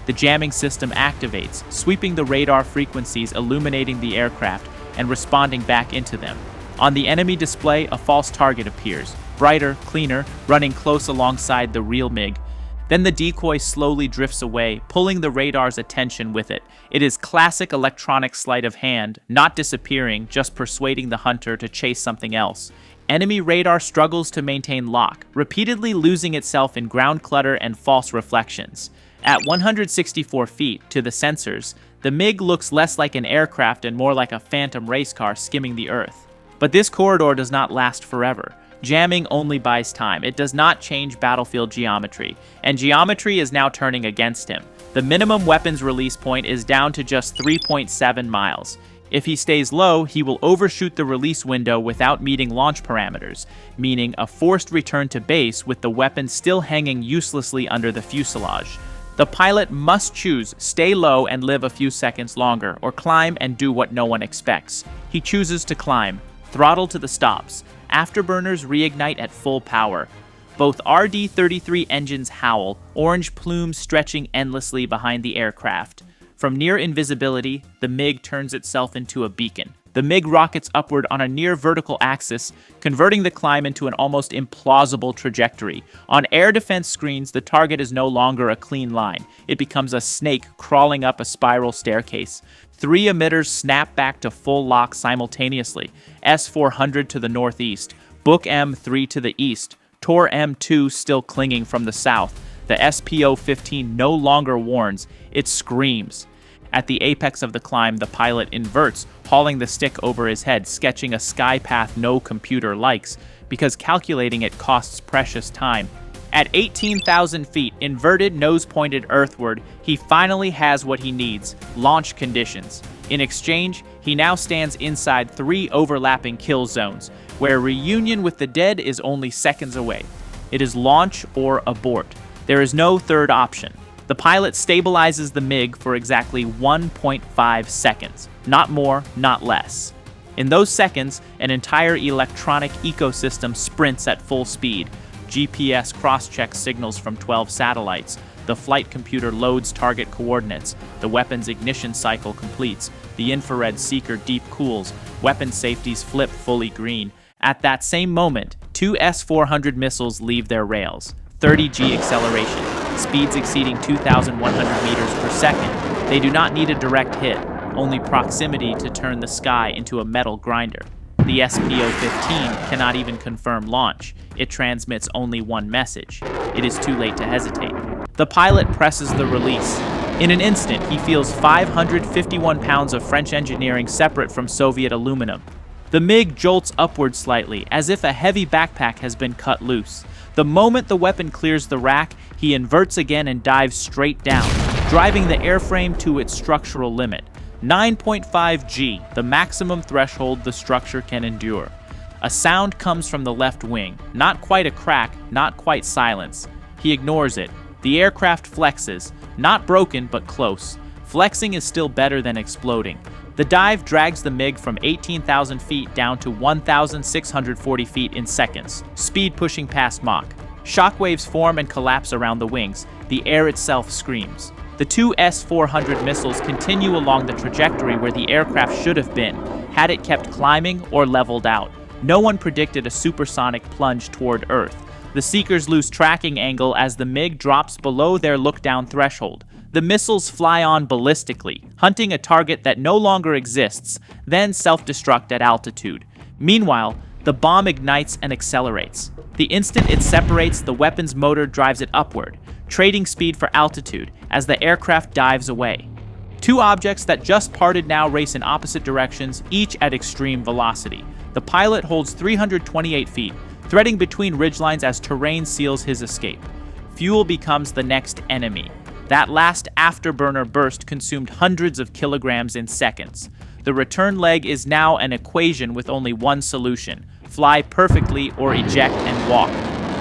The jamming system activates, sweeping the radar frequencies, illuminating the aircraft, and responding back into them. On the enemy display, a false target appears, brighter, cleaner, running close alongside the real MiG. Then the decoy slowly drifts away, pulling the radar's attention with it. It is classic electronic sleight of hand, not disappearing, just persuading the hunter to chase something else. Enemy radar struggles to maintain lock, repeatedly losing itself in ground clutter and false reflections. At 164 feet, to the sensors, the MiG looks less like an aircraft and more like a phantom race car skimming the Earth. But this corridor does not last forever. Jamming only buys time. It does not change battlefield geometry, and geometry is now turning against him. The minimum weapons release point is down to just 3.7 miles. If he stays low, he will overshoot the release window without meeting launch parameters, meaning a forced return to base with the weapon still hanging uselessly under the fuselage. The pilot must choose stay low and live a few seconds longer, or climb and do what no one expects. He chooses to climb, throttle to the stops. Afterburners reignite at full power. Both RD-33 engines howl, orange plumes stretching endlessly behind the aircraft. From near invisibility, the MiG turns itself into a beacon. The MiG rockets upward on a near vertical axis, converting the climb into an almost implausible trajectory. On air defense screens, the target is no longer a clean line. It becomes a snake crawling up a spiral staircase. 3 emitters snap back to full lock simultaneously. S-400 to the northeast, Book M3 to the east, Tor M2 still clinging from the south. The SPO-15 no longer warns, it screams. At the apex of the climb, the pilot inverts, hauling the stick over his head, sketching a sky path no computer likes, because calculating it costs precious time. At 18,000 feet, inverted, nose-pointed earthward, he finally has what he needs, launch conditions. In exchange, he now stands inside 3 overlapping kill zones, where reunion with the dead is only seconds away. It is launch or abort. There is no third option. The pilot stabilizes the MiG for exactly 1.5 seconds. Not more, not less. In those seconds, an entire electronic ecosystem sprints at full speed. GPS cross-checks signals from 12 satellites. The flight computer loads target coordinates. The weapon's ignition cycle completes. The infrared seeker deep cools. Weapon safeties flip fully green. At that same moment, 2 S-400 missiles leave their rails. 30G acceleration, speeds exceeding 2,100 meters per second. They do not need a direct hit, only proximity to turn the sky into a metal grinder. The SPO-15 cannot even confirm launch. It transmits only one message. It is too late to hesitate. The pilot presses the release. In an instant, he feels 551 pounds of French engineering separate from Soviet aluminum. The MiG jolts upward slightly, as if a heavy backpack has been cut loose. The moment the weapon clears the rack, he inverts again and dives straight down, driving the airframe to its structural limit. 9.5 G, the maximum threshold the structure can endure. A sound comes from the left wing, not quite a crack, not quite silence. He ignores it. The aircraft flexes, not broken but close. Flexing is still better than exploding. The dive drags the MiG from 18,000 feet down to 1,640 feet in seconds, speed pushing past Mach. Shockwaves form and collapse around the wings. The air itself screams. The 2 S-400 missiles continue along the trajectory where the aircraft should have been, had it kept climbing or leveled out. No one predicted a supersonic plunge toward Earth. The seekers lose tracking angle as the MiG drops below their look-down threshold. The missiles fly on ballistically, hunting a target that no longer exists, then self-destruct at altitude. Meanwhile, the bomb ignites and accelerates. The instant it separates, the weapon's motor drives it upward, trading speed for altitude as the aircraft dives away. 2 objects that just parted now race in opposite directions, each at extreme velocity. The pilot holds 328 feet, threading between ridgelines as terrain seals his escape. Fuel becomes the next enemy. That last afterburner burst consumed hundreds of kilograms in seconds. The return leg is now an equation with only one solution: fly perfectly or eject and walk.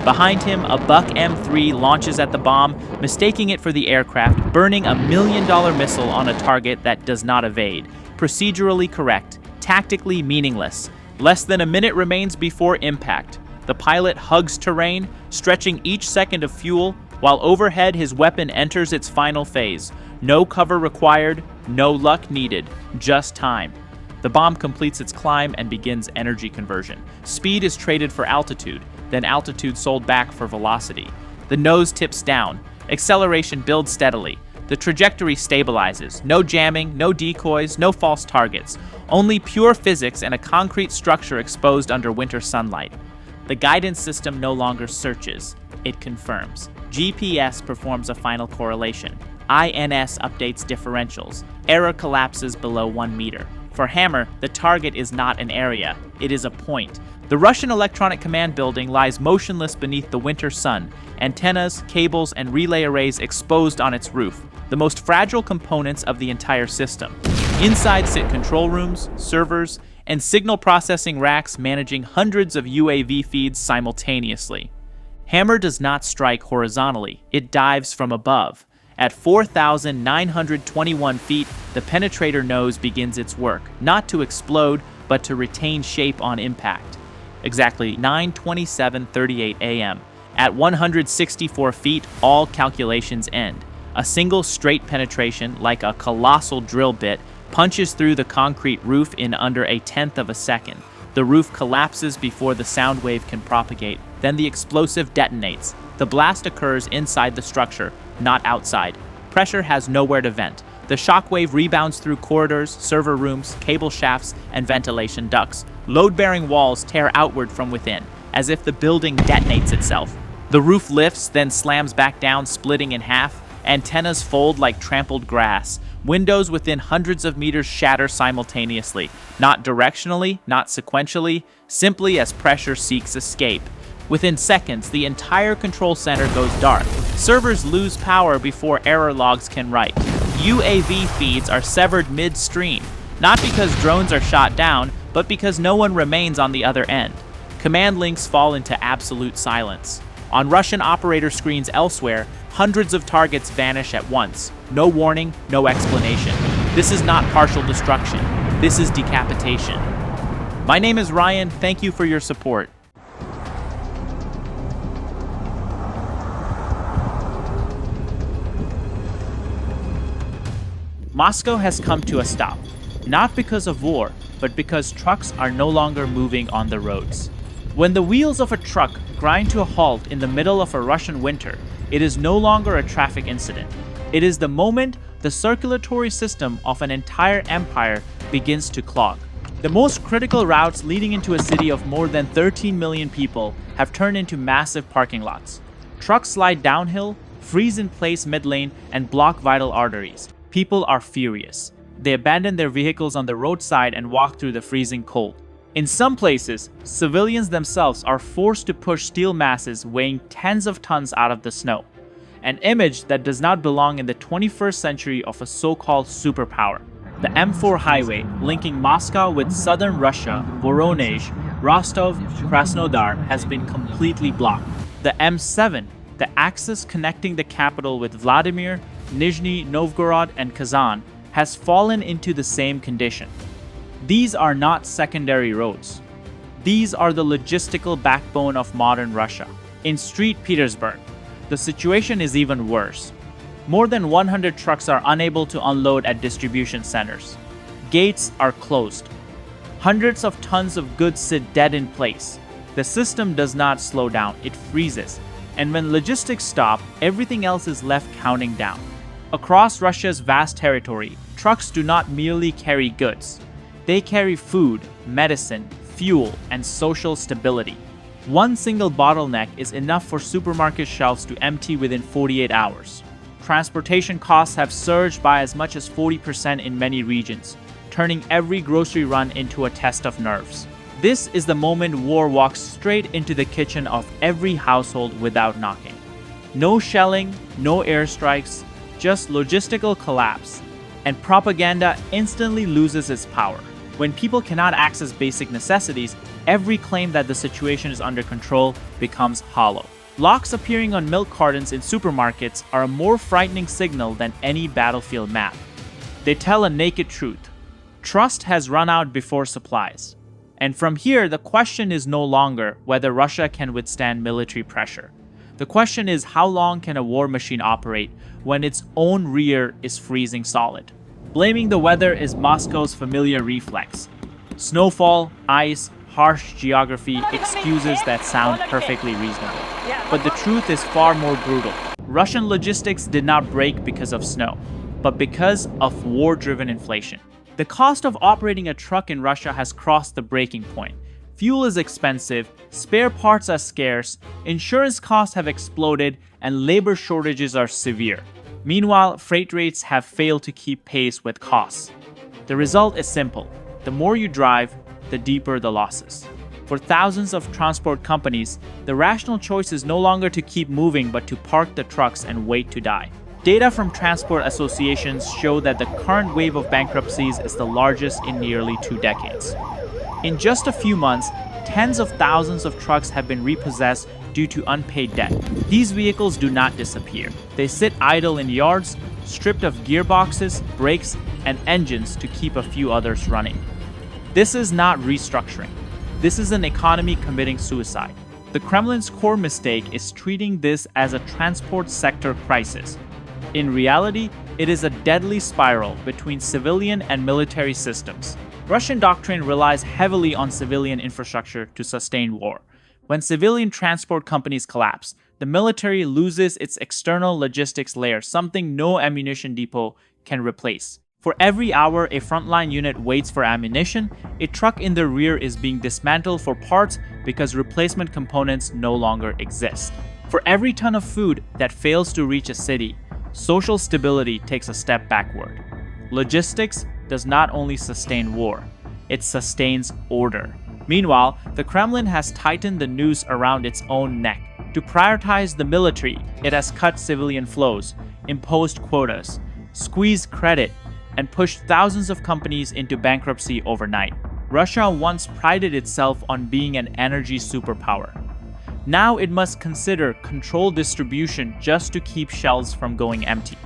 Behind him, a Buck M3 launches at the bomb, mistaking it for the aircraft, burning a $1 million missile on a target that does not evade. Procedurally correct, tactically meaningless. Less than a minute remains before impact. The pilot hugs terrain, stretching each second of fuel, while overhead his weapon enters its final phase. No cover required, no luck needed, just time. The bomb completes its climb and begins energy conversion. Speed is traded for altitude, then altitude sold back for velocity. The nose tips down. Acceleration builds steadily. The trajectory stabilizes. No jamming, no decoys, no false targets. Only pure physics and a concrete structure exposed under winter sunlight. The guidance system no longer searches. It confirms. GPS performs a final correlation. INS updates differentials. Error collapses below 1 meter. For Hammer, the target is not an area. It is a point. The Russian electronic command building lies motionless beneath the winter sun, antennas, cables, and relay arrays exposed on its roof, the most fragile components of the entire system. Inside sit control rooms, servers, and signal processing racks managing hundreds of UAV feeds simultaneously. Hammer does not strike horizontally, it dives from above. At 4,921 feet, the penetrator nose begins its work, not to explode, but to retain shape on impact. Exactly 9:27:38 a.m. At 164 feet, all calculations end. A single straight penetration, like a colossal drill bit, punches through the concrete roof in under a tenth of a second. The roof collapses before the sound wave can propagate. Then the explosive detonates. The blast occurs inside the structure, not outside. Pressure has nowhere to vent. The shockwave rebounds through corridors, server rooms, cable shafts, and ventilation ducts. Load-bearing walls tear outward from within, as if the building detonates itself. The roof lifts, then slams back down, splitting in half. Antennas fold like trampled grass. Windows within hundreds of meters shatter simultaneously, not directionally, not sequentially, simply as pressure seeks escape. Within seconds, the entire control center goes dark. Servers lose power before error logs can write. UAV feeds are severed midstream, not because drones are shot down, but because no one remains on the other end. Command links fall into absolute silence. On Russian operator screens elsewhere, hundreds of targets vanish at once. No warning, no explanation. This is not partial destruction. This is decapitation. My name is Ryan. Thank you for your support. Moscow has come to a stop, not because of war, but because trucks are no longer moving on the roads. When the wheels of a truck grind to a halt in the middle of a Russian winter, it is no longer a traffic incident. It is the moment the circulatory system of an entire empire begins to clog. The most critical routes leading into a city of more than 13 million people have turned into massive parking lots. Trucks slide downhill, freeze in place mid-lane, and block vital arteries. People are furious. They abandon their vehicles on the roadside and walk through the freezing cold. In some places, civilians themselves are forced to push steel masses weighing tens of tons out of the snow, an image that does not belong in the 21st century of a so-called superpower. The M4 highway linking Moscow with southern Russia, Voronezh, Rostov, Krasnodar has been completely blocked. The M7, the axis connecting the capital with Vladimir, Nizhny Novgorod, and Kazan, has fallen into the same condition. These are not secondary roads. These are the logistical backbone of modern Russia. In St. Petersburg, the situation is even worse. More than 100 trucks are unable to unload at distribution centers. Gates are closed. Hundreds of tons of goods sit dead in place. The system does not slow down, it freezes. And when logistics stop, everything else is left counting down. Across Russia's vast territory, trucks do not merely carry goods. They carry food, medicine, fuel, and social stability. One single bottleneck is enough for supermarket shelves to empty within 48 hours. Transportation costs have surged by as much as 40% in many regions, turning every grocery run into a test of nerves. This is the moment war walks straight into the kitchen of every household without knocking. No shelling, no airstrikes, just logistical collapse, and propaganda instantly loses its power. When people cannot access basic necessities, every claim that the situation is under control becomes hollow. Locks appearing on milk cartons in supermarkets are a more frightening signal than any battlefield map. They tell a naked truth. Trust has run out before supplies. And from here, the question is no longer whether Russia can withstand military pressure. The question is, how long can a war machine operate when its own rear is freezing solid? Blaming the weather is Moscow's familiar reflex. Snowfall, ice, harsh geography, excuses that sound perfectly reasonable. But the truth is far more brutal. Russian logistics did not break because of snow, but because of war-driven inflation. The cost of operating a truck in Russia has crossed the breaking point. Fuel is expensive, spare parts are scarce, insurance costs have exploded, and labor shortages are severe. Meanwhile, freight rates have failed to keep pace with costs. The result is simple. The more you drive, the deeper the losses. For thousands of transport companies, the rational choice is no longer to keep moving but to park the trucks and wait to die. Data from transport associations show that the current wave of bankruptcies is the largest in nearly 2 decades. In just a few months, Tens of thousands of trucks have been repossessed due to unpaid debt. These vehicles do not disappear. They sit idle in yards, stripped of gearboxes, brakes, and engines to keep a few others running. This is not restructuring. This is an economy committing suicide. The Kremlin's core mistake is treating this as a transport sector crisis. In reality, it is a deadly spiral between civilian and military systems. Russian doctrine relies heavily on civilian infrastructure to sustain war. When civilian transport companies collapse, the military loses its external logistics layer, something no ammunition depot can replace. For every hour a frontline unit waits for ammunition, a truck in the rear is being dismantled for parts because replacement components no longer exist. For every ton of food that fails to reach a city, social stability takes a step backward. Logistics does not only sustain war, it sustains order. Meanwhile, the Kremlin has tightened the noose around its own neck. To prioritize the military, it has cut civilian flows, imposed quotas, squeezed credit, and pushed thousands of companies into bankruptcy overnight. Russia once prided itself on being an energy superpower. Now it must consider controlled distribution just to keep shelves from going empty.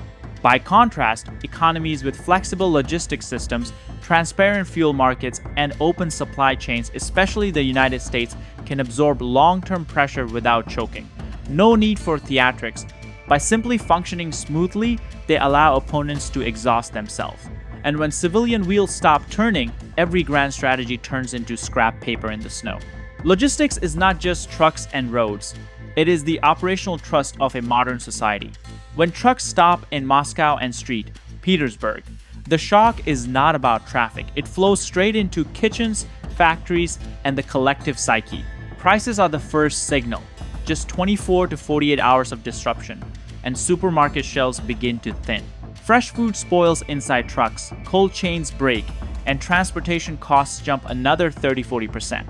By contrast, economies with flexible logistics systems, transparent fuel markets, and open supply chains, especially the United States, can absorb long-term pressure without choking. No need for theatrics. By simply functioning smoothly, they allow opponents to exhaust themselves. And when civilian wheels stop turning, every grand strategy turns into scrap paper in the snow. Logistics is not just trucks and roads. It is the operational trust of a modern society. When trucks stop in Moscow and St. Petersburg, the shock is not about traffic. It flows straight into kitchens, factories, and the collective psyche. Prices are the first signal. Just 24 to 48 hours of disruption, and supermarket shelves begin to thin. Fresh food spoils inside trucks, cold chains break, and transportation costs jump another 30-40%.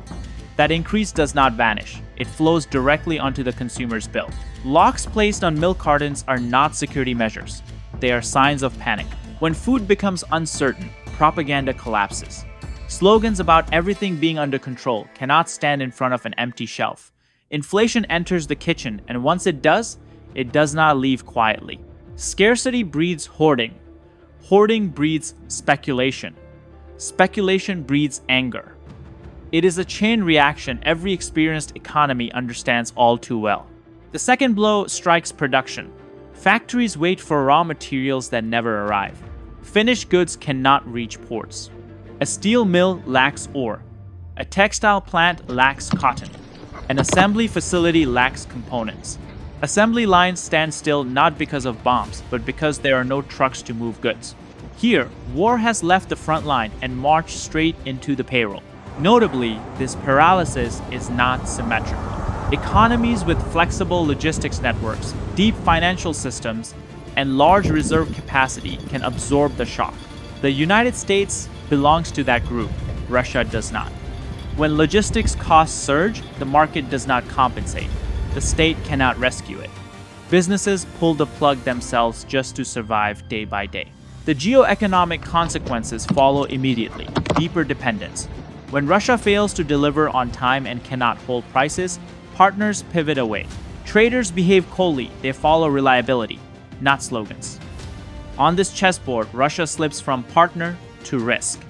That increase does not vanish. It flows directly onto the consumer's bill. Locks placed on milk cartons are not security measures. They are signs of panic. When food becomes uncertain, propaganda collapses. Slogans about everything being under control cannot stand in front of an empty shelf. Inflation enters the kitchen, and once it does not leave quietly. Scarcity breeds hoarding. Hoarding breeds speculation. Speculation breeds anger. It is a chain reaction every experienced economy understands all too well. The second blow strikes production. Factories wait for raw materials that never arrive. Finished goods cannot reach ports. A steel mill lacks ore. A textile plant lacks cotton. An assembly facility lacks components. Assembly lines stand still not because of bombs, but because there are no trucks to move goods. Here, war has left the front line and marched straight into the payroll. Notably, this paralysis is not symmetrical. Economies with flexible logistics networks, deep financial systems, and large reserve capacity can absorb the shock. The United States belongs to that group. Russia does not. When logistics costs surge, the market does not compensate. The state cannot rescue it. Businesses pull the plug themselves just to survive day by day. The geoeconomic consequences follow immediately. Deeper dependence. When Russia fails to deliver on time and cannot hold prices, partners pivot away. Traders behave coldly, they follow reliability, not slogans. On this chessboard, Russia slips from partner to risk.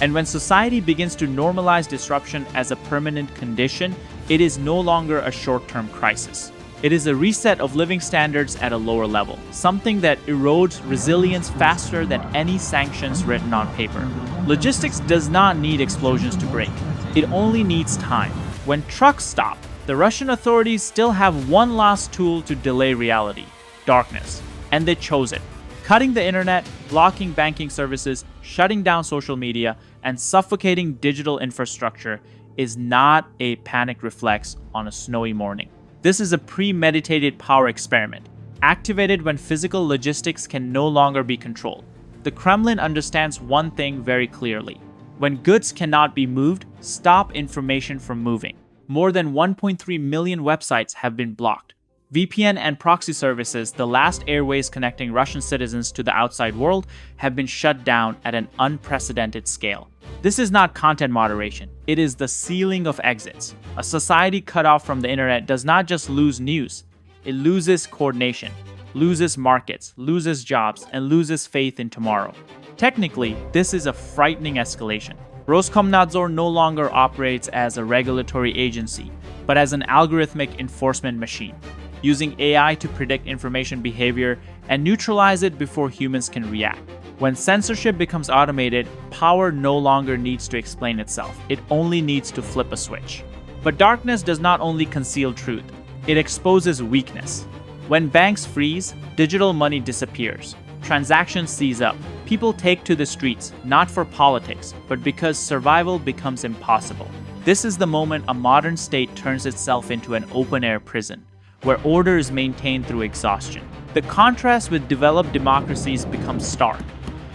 And when society begins to normalize disruption as a permanent condition, it is no longer a short-term crisis. It is a reset of living standards at a lower level, something that erodes resilience faster than any sanctions written on paper. Logistics does not need explosions to break. It only needs time. When trucks stop, the Russian authorities still have one last tool to delay reality: darkness. And they chose it. Cutting the internet, blocking banking services, shutting down social media, and suffocating digital infrastructure is not a panic reflex on a snowy morning. This is a premeditated power experiment, activated when physical logistics can no longer be controlled. The Kremlin understands one thing very clearly. When goods cannot be moved, stop information from moving. More than 1.3 million websites have been blocked. VPN and proxy services, the last airways connecting Russian citizens to the outside world, have been shut down at an unprecedented scale. This is not content moderation, it is the sealing of exits. A society cut off from the internet does not just lose news, it loses coordination, loses markets, loses jobs, and loses faith in tomorrow. Technically, this is a frightening escalation. Roskomnadzor no longer operates as a regulatory agency, but as an algorithmic enforcement machine, using AI to predict information behavior and neutralize it before humans can react. When censorship becomes automated, power no longer needs to explain itself. It only needs to flip a switch. But darkness does not only conceal truth, it exposes weakness. When banks freeze, digital money disappears. Transactions seize up. People take to the streets, not for politics, but because survival becomes impossible. This is the moment a modern state turns itself into an open-air prison, where order is maintained through exhaustion. The contrast with developed democracies becomes stark.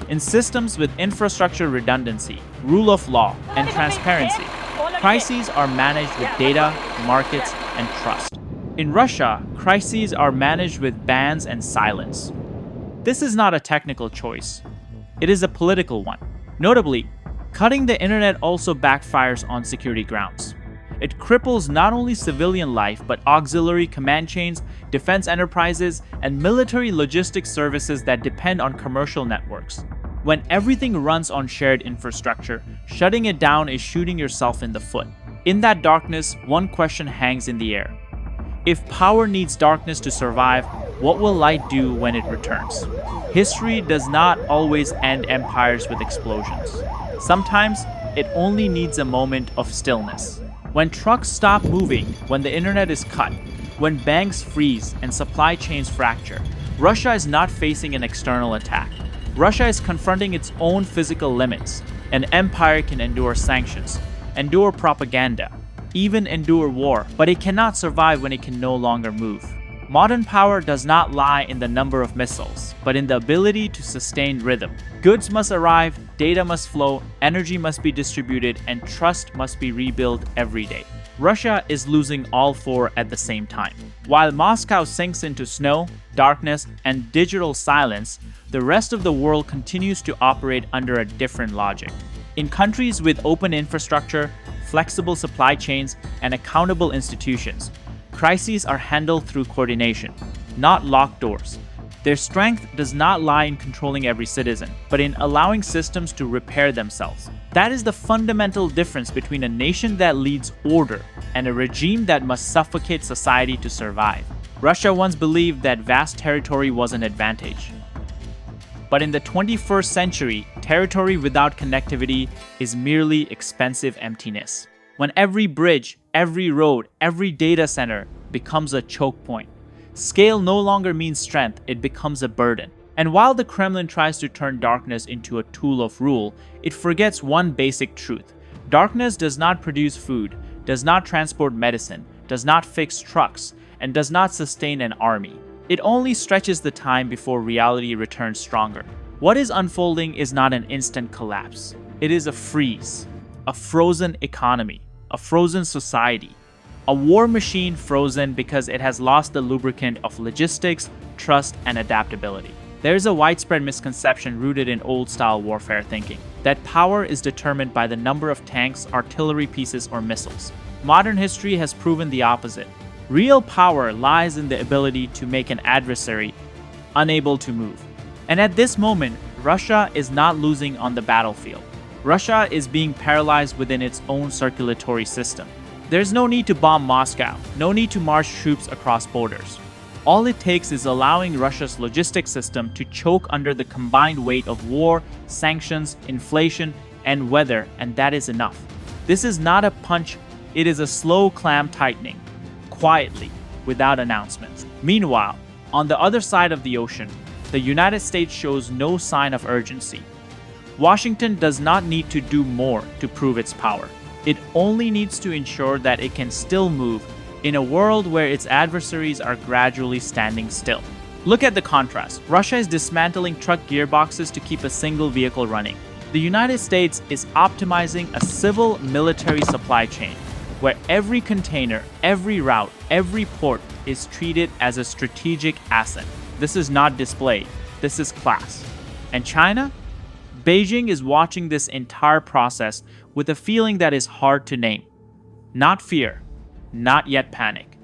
In systems with infrastructure redundancy, rule of law, and transparency, crises are managed with data, markets, and trust. In Russia, crises are managed with bans and silence. This is not a technical choice. It is a political one. Notably, cutting the internet also backfires on security grounds. It cripples not only civilian life, but auxiliary command chains, defense enterprises, and military logistics services that depend on commercial networks. When everything runs on shared infrastructure, shutting it down is shooting yourself in the foot. In that darkness, one question hangs in the air. If power needs darkness to survive, what will light do when it returns? History does not always end empires with explosions. Sometimes, it only needs a moment of stillness. When trucks stop moving, when the internet is cut, when banks freeze and supply chains fracture, Russia is not facing an external attack. Russia is confronting its own physical limits. An empire can endure sanctions, endure propaganda, even endure war, but it cannot survive when it can no longer move. Modern power does not lie in the number of missiles, but in the ability to sustain rhythm. Goods must arrive, data must flow, energy must be distributed, and trust must be rebuilt every day. Russia is losing all four at the same time. While Moscow sinks into snow, darkness, and digital silence, the rest of the world continues to operate under a different logic. In countries with open infrastructure, flexible supply chains, and accountable institutions, crises are handled through coordination, not locked doors. Their strength does not lie in controlling every citizen, but in allowing systems to repair themselves. That is the fundamental difference between a nation that leads order and a regime that must suffocate society to survive. Russia once believed that vast territory was an advantage. But in the 21st century, territory without connectivity is merely expensive emptiness. When every bridge, every road, every data center becomes a choke point, scale no longer means strength, it becomes a burden. And while the Kremlin tries to turn darkness into a tool of rule, it forgets one basic truth. Darkness does not produce food, does not transport medicine, does not fix trucks, and does not sustain an army. It only stretches the time before reality returns stronger. What is unfolding is not an instant collapse. It is a freeze, a frozen economy, a frozen society, a war machine frozen because it has lost the lubricant of logistics, trust, and adaptability. There is a widespread misconception rooted in old-style warfare thinking that power is determined by the number of tanks, artillery pieces, or missiles. Modern history has proven the opposite. Real power lies in the ability to make an adversary unable to move. And at this moment, Russia is not losing on the battlefield. Russia is being paralyzed within its own circulatory system. There's no need to bomb Moscow, no need to march troops across borders. All it takes is allowing Russia's logistics system to choke under the combined weight of war, sanctions, inflation, and weather, and that is enough. This is not a punch, it is a slow clam tightening, quietly, without announcements. Meanwhile, on the other side of the ocean, the United States shows no sign of urgency. Washington does not need to do more to prove its power. It only needs to ensure that it can still move in a world where its adversaries are gradually standing still. Look at the contrast. Russia is dismantling truck gearboxes to keep a single vehicle running. The United States is optimizing a civil military supply chain, where every container, every route, every port is treated as a strategic asset. This is not display, this is class. And China? Beijing is watching this entire process with a feeling that is hard to name. Not fear, not yet panic,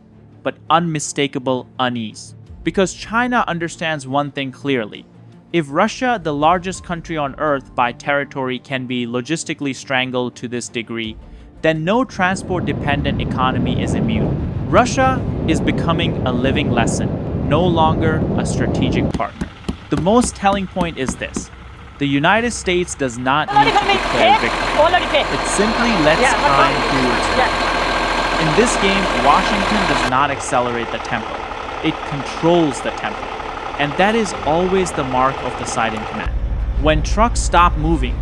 but unmistakable unease. Because China understands one thing clearly. If Russia, the largest country on Earth by territory, can be logistically strangled to this degree, then no transport-dependent economy is immune. Russia is becoming a living lesson, no longer a strategic partner. The most telling point is this. The United States does not need to declare victory. It simply lets time do its work. In this game, Washington does not accelerate the tempo. It controls the tempo. And that is always the mark of the side in command. When trucks stop moving,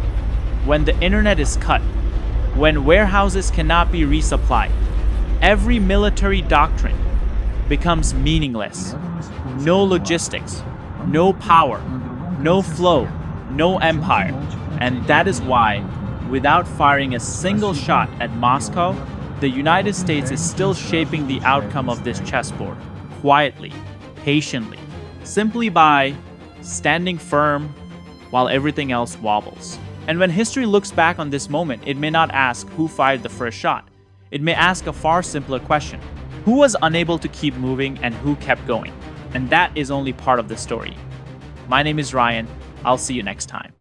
when the internet is cut, when warehouses cannot be resupplied, every military doctrine becomes meaningless. No logistics, no power, no flow, no empire. And that is why, without firing a single shot at Moscow, the United States is still shaping the outcome of this chessboard, quietly, patiently, simply by standing firm while everything else wobbles. And when history looks back on this moment, it may not ask who fired the first shot. It may ask a far simpler question. Who was unable to keep moving and who kept going? And that is only part of the story. My name is Ryan. I'll see you next time.